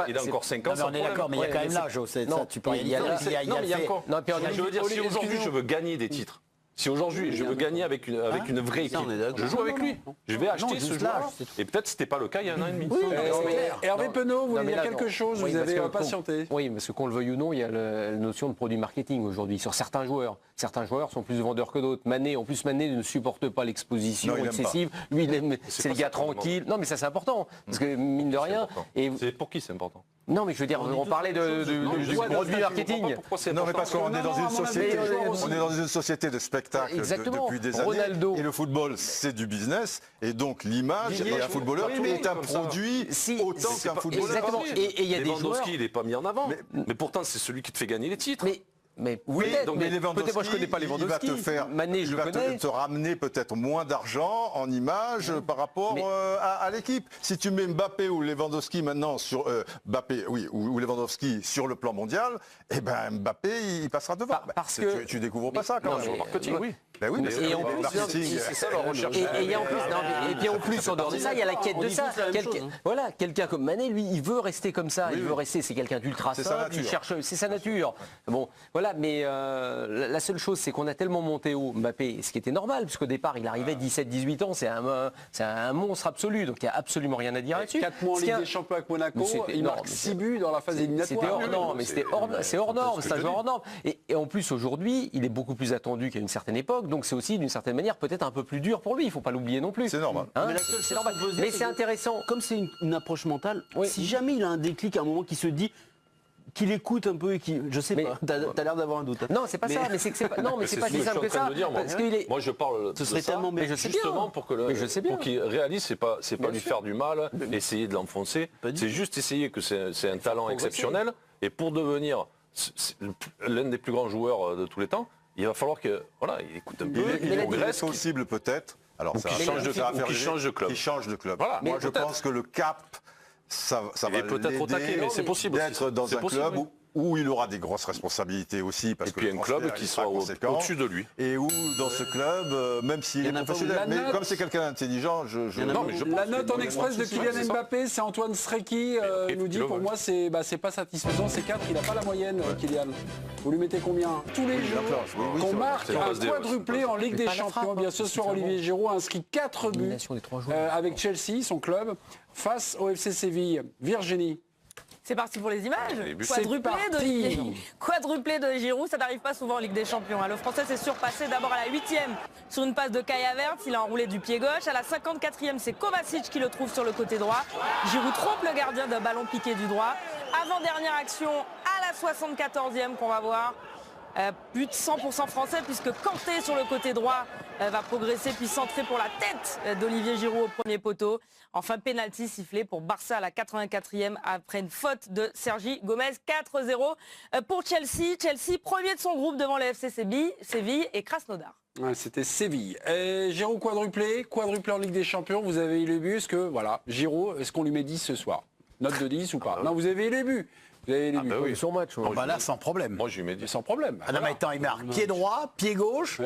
Il a encore 5 ans. On est d'accord, mais il y a quand même l'âge. Tu peux rien dire. Il y a encore. Je veux dire, si aujourd'hui je veux gagner des titres, si aujourd'hui je veux gagner avec une vraie équipe, je joue avec lui. Je vais acheter ce joueur. Et peut-être c'était pas le cas il y a un an et demi. Hervé Penaud, vous voulez dire quelque chose? Vous avez patienté. Oui, parce que qu'on le veuille ou non, il y a la notion de produit marketing aujourd'hui sur certains joueurs. Certains joueurs sont plus vendeurs que d'autres. Mané ne supporte pas l'exposition excessive. Lui, c'est le gars tranquille. Non, mais ça c'est important. Parce que mine de rien. C'est pour qui c'est important? Non, mais je veux dire, on parlait de produit marketing. Non, mais parce qu'on est dans une société, de spectacle depuis des années. Et le football, c'est du business. Et donc l'image, et un footballeur est un produit autant qu'un footballeur. Exactement. Et il y a des joueurs. Lewandowski, il n'est pas mis en avant. Mais pourtant, c'est celui qui te fait gagner les titres. Mais oui, mais peut-être moi je connais pas Lewandowski. Il va te faire, Mané, je connais. te ramener peut-être moins d'argent en image par rapport à l'équipe. Si tu mets Mbappé ou Lewandowski maintenant sur ou Lewandowski sur le plan mondial, eh ben Mbappé il passera devant. Parce que tu découvres pas ça quand même. Sur le marketing, oui. Ben oui, mais et en plus, c'est ça leur recherche. Et puis en plus, en dehors de ça, il y a la quête de ça. Voilà, quelqu'un comme Mané, lui, il veut rester comme ça. Il veut rester. C'est quelqu'un d'ultra simple. Il cherche. C'est sa nature. Bon, voilà. Mais la seule chose, c'est qu'on a tellement monté haut Mbappé, ce qui était normal, parce qu'au départ, il arrivait 17-18 ans. C'est un monstre absolu. Donc il n'y a absolument rien à dire là-dessus. 4 mois en Ligue des Champions avec Monaco. Il marque 6 buts dans la phase éliminatoire. C'est hors norme. C'est un joueur hors norme. Et en plus, aujourd'hui, il est beaucoup plus attendu qu'à une certaine époque. Donc c'est aussi d'une certaine manière peut-être un peu plus dur pour lui, il ne faut pas l'oublier non plus. C'est normal. C'est normal. Mais c'est intéressant. Comme c'est une approche mentale, si jamais il a un déclic à un moment qui se dit qu'il écoute un peu et qui, je sais pas, t'as l'air d'avoir un doute. Non, c'est pas ça, mais c'est pas, non, mais c'est pas si simple que ça. Moi, je parle ce serait tellement bien, justement pour qu'il réalise, c'est pas lui faire du mal, essayer de l'enfoncer. C'est juste essayer que c'est un talent exceptionnel et pour devenir l'un des plus grands joueurs de tous les temps, il va falloir qu'il écoute un peu. Il est possible peut-être. Alors ça change de club. Qui change de club. Voilà, moi je pense que le cap, ça va peut-être au taquet, mais c'est possible d'être dans un club où il aura des grosses responsabilités aussi. Parce et puis un club qui soit au-dessus de lui. Et où dans ce club, même s'il est professionnel, mais comme c'est quelqu'un d'intelligent, la note en express de Kylian Mbappé, c'est Antoine Sreki, il nous dit pour moi c'est pas satisfaisant, c'est 4, il n'a pas la moyenne Kylian. Vous lui mettez combien? Tous les jours qu'on marque un quadruplé en Ligue des Champions. Bien ce soir Olivier Giroud a inscrit 4 buts avec Chelsea, son club, face au FC Séville. Virginie. C'est parti pour les images. Quadruplé de Giroud, ça n'arrive pas souvent en Ligue des Champions. Le Français s'est surpassé d'abord à la 8e sur une passe de Kai Havertz. Il a enroulé du pied gauche. À la 54e, c'est Kovacic qui le trouve sur le côté droit. Giroud trompe le gardien d'un ballon piqué du droit. Avant-dernière action à la 74e qu'on va voir. But 100% français puisque Kanté sur le côté droit va progresser puis centrer pour la tête d'Olivier Giroud au premier poteau. Enfin, pénalty sifflé pour Barça à la 84e après une faute de Sergi Gomez. 4-0 pour Chelsea. Chelsea premier de son groupe devant le FC Séville et Krasnodar. Ouais, c'était Séville. Giroud quadruplé en Ligue des Champions. Vous avez eu les buts. Est-ce que, Giroud, est-ce qu'on lui met 10 ce soir? Note de 10 ou pas? Non, vous avez eu les buts. Vous avez les buts. Oui. Son match. Là, sans problème. Moi, je lui mets 10. Sans problème. Non, mais attends, il marque pied droit, pied gauche,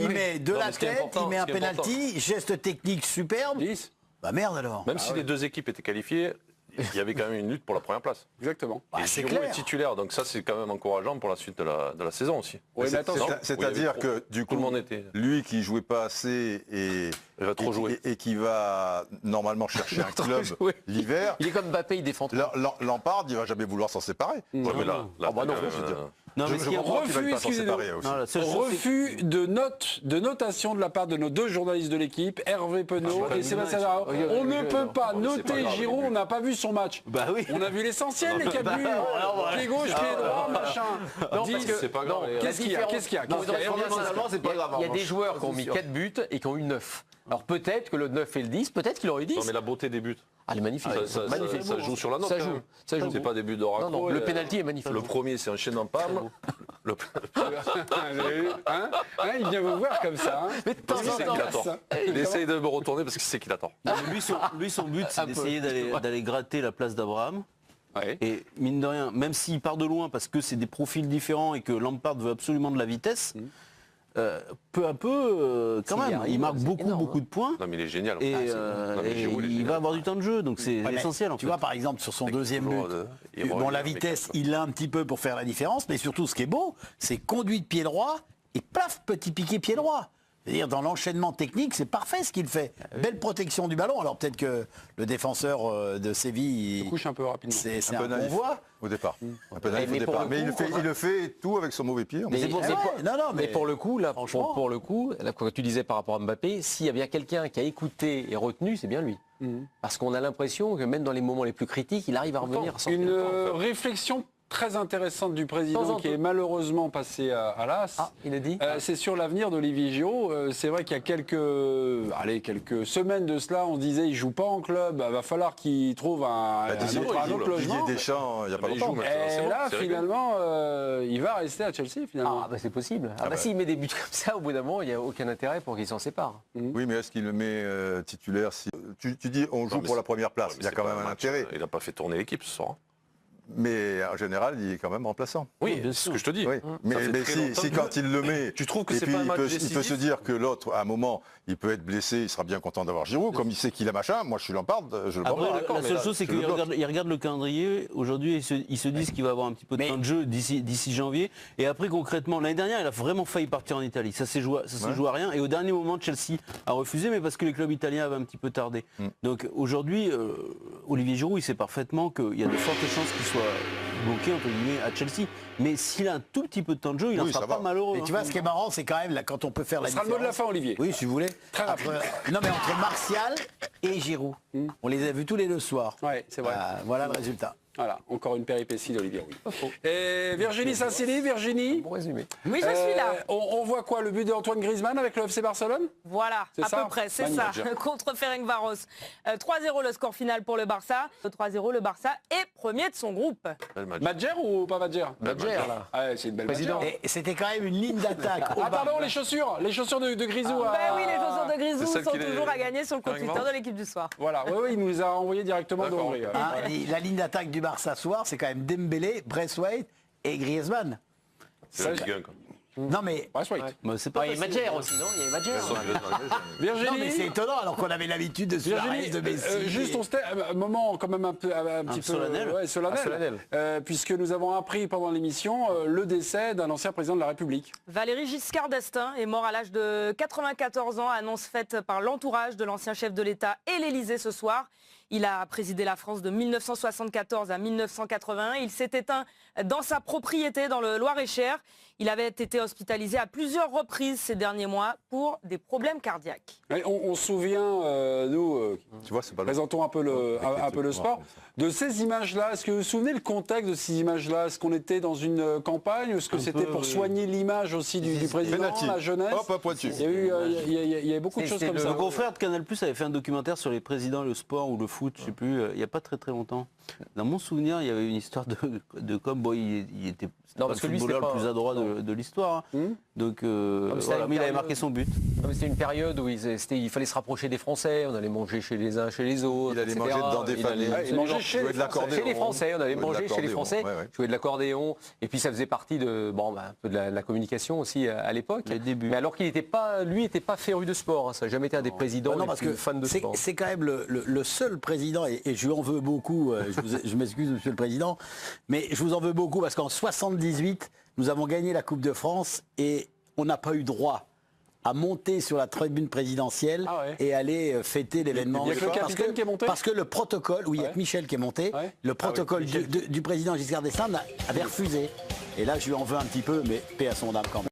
il met de la tête, il met un penalty, geste technique superbe. 10. Bah merde alors. Même si les deux équipes étaient qualifiées, il y avait quand même une lutte pour la première place. Exactement. Et Giroud est titulaire, donc ça c'est quand même encourageant pour la suite de la saison aussi. Oui, c'est-à-dire que du coup, lui qui jouait pas assez il va trop jouer et qui va normalement chercher un club l'hiver. Il est comme Mbappé, il défend. Lampard, il va jamais vouloir s'en séparer. Ouais, mais là, non, mais refus de notation de la part de nos deux journalistes de l'équipe, Hervé Penaud et Sébastien Darro. On ne peut pas noter Giroud, on n'a pas vu son match. Bah oui. On a vu l'essentiel, les 4 buts. Pied gauche, pied droit, machin. C'est pas grave. Qu'est-ce qu'il y a? Il y a des joueurs qui ont mis 4 buts et qui ont eu 9. Alors peut-être que le 9 et le 10, peut-être qu'il aurait eu 10. Non mais la beauté des buts. Ah, elle est magnifique. Ça joue sur la note. Ça joue. C'est pas des buts de raccro. Non, le penalty est magnifique. Le premier, c'est un chêne en palme. Il vient vous voir comme ça. Mais de temps en temps. Il essaye de me retourner parce qu'il sait qu'il attend. Lui, son but, c'est d'essayer d'aller gratter la place d'Abraham. Ouais. Et mine de rien, même s'il part de loin parce que c'est des profils différents et que Lampard veut absolument de la vitesse, peu à peu, quand même, il marque beaucoup de points. Non mais il est génial. Et il va avoir du temps de jeu, donc c'est essentiel. Tu vois, par exemple, sur son deuxième but, la vitesse, il l'a un petit peu pour faire la différence, mais surtout, ce qui est beau, c'est conduit de pied droit et plaf, petit piqué pied droit. C'est-à-dire, dans l'enchaînement technique, c'est parfait ce qu'il fait. Belle protection du ballon. Alors peut-être que le défenseur de Séville... Il couche un peu rapidement. C'est un convoi. Au départ. Un peu naïf au départ. Mais il le fait tout avec son mauvais pied. Mais pour le coup, là, pour le coup, quand tu disais par rapport à Mbappé, s'il y a bien quelqu'un qui a écouté et retenu, c'est bien lui. Parce qu'on a l'impression que même dans les moments les plus critiques, il arrive à revenir. Une réflexion très intéressante du président qui est malheureusement passé à l'as. Ah, il a dit c'est sur l'avenir d'Olivier Giroud. C'est vrai qu'il y a quelques semaines de cela, on disait il joue pas en club, va falloir qu'il trouve un autre logement. Deschamps, il n'y a pas longtemps. Et là, finalement, il va rester à Chelsea, finalement. Ah, bah c'est possible. S'il met des buts comme ça, au bout d'un moment, il n'y a aucun intérêt pour qu'il s'en sépare. Oui, mais est-ce qu'il le met titulaire tu dis on joue pour la première place, il y a quand même un intérêt. Il n'a pas fait tourner l'équipe ce soir. Mais en général, il est quand même remplaçant. Oui, c'est ce que je te dis. Oui. Mais si quand il le met, tu trouves que c'est pas un match décisif, il peut se dire que l'autre, à un moment, il peut être blessé, il sera bien content d'avoir Giroud, comme il sait qu'il a machin. Moi, je suis Lampard, je le prends. La seule chose, c'est qu'il regarde le calendrier. Aujourd'hui, ils se disent qu'il va avoir un petit peu de temps de jeu d'ici janvier. Et après, concrètement, l'année dernière, il a vraiment failli partir en Italie. Ça s'est joué à rien. Et au dernier moment, Chelsea a refusé, mais parce que les clubs italiens avaient un petit peu tardé. Donc aujourd'hui, Olivier Giroud, il sait parfaitement qu'il y a de fortes chances qu'il soit bloqué entre guillemets à Chelsea, mais s'il a un tout petit peu de temps de jeu, il n'en sera pas malheureux. Mais tu vois, ce qui est marrant, c'est quand même là, quand on peut faire la différence. Ce sera le mot de la fin, Olivier. Oui, si vous voulez. Très rapide. Entre Martial et Giroud, on les a vus tous les deux ce soir. Ouais, c'est vrai. Voilà le résultat. Voilà, encore une péripétie d'Olivier Rouy. Et Virginie Saint-Sily, Virginie. Bon résumé. Oui, je suis là. On voit quoi, le but d'Antoine Griezmann avec le FC Barcelone? Voilà, à peu près, c'est ça, contre Ferencváros. 3-0 le score final pour le Barça. 3-0, le Barça est premier de son groupe. Madjer ou pas Madjer? Madjer. Ouais, c'est une belle Madjer. Et c'était quand même une ligne d'attaque. Ah pardon, les chaussures de Grisou. Ben oui, les chaussures de Grisou sont toujours à gagner sur le compte Twitter de l'équipe du soir. Voilà, oui, il nous a envoyé directement de Hongrie. La ligne d'attaque du Barça ce soir, c'est quand même Dembélé, Braithwaite et Griezmann. C'est la Ligue 1, quoi. Non mais c'est pas il y a Madjer aussi, non? Il y a Madjer. Virginie. Non mais c'est étonnant alors qu'on avait l'habitude de Suarez, de Messi. Juste un moment quand même un petit peu solennel, puisque nous avons appris pendant l'émission le décès d'un ancien président de la République. Valéry Giscard d'Estaing est mort à l'âge de 94 ans, annonce faite par l'entourage de l'ancien chef de l'État et l'Élysée ce soir. Il a présidé la France de 1974 à 1981. Il s'est éteint dans sa propriété dans le Loir-et-Cher. Il avait été hospitalisé à plusieurs reprises ces derniers mois pour des problèmes cardiaques. On se souvient, nous, tu vois, c'est pas présentons un peu le sport, de ces images-là. Est-ce que vous vous souvenez le contexte de ces images-là? Est-ce qu'on était dans une campagne? Est-ce que c'était pour soigner l'image aussi du président, la jeunesse? Il y a beaucoup de choses comme ça. Le confrère de Canal+ avait fait un documentaire sur les présidents, le sport ou le foot, je sais plus, il n'y a pas très longtemps. Dans mon souvenir, il y avait une histoire de comme il était le footballeur le plus adroit de l'histoire. Donc voilà, mais il avait marqué son but. C'était une période où il fallait se rapprocher des Français, on allait manger chez les uns, chez les autres. Il allait manger dans des familles. Il mangeait chez les Français, on allait manger chez les Français, jouer de l'accordéon. Et puis ça faisait partie de un peu de la communication aussi à l'époque. Mais alors qu'il n'était pas, lui, n'était pas féru de sport. Ça n'a jamais été un des présidents les plus fans de sport. C'est quand même le seul président, et je lui en veux beaucoup, je m'excuse Monsieur le Président, mais je vous en veux beaucoup parce qu'en 78, nous avons gagné la Coupe de France et on n'a pas eu droit à monter sur la tribune présidentielle et aller fêter l'événement. Il y a que le capitaine qui est monté? Parce que le protocole, oui, il y a que Michel qui est monté, le protocole du président Giscard d'Estaing avait refusé. Et là, je lui en veux un petit peu, mais paix à son âme quand même.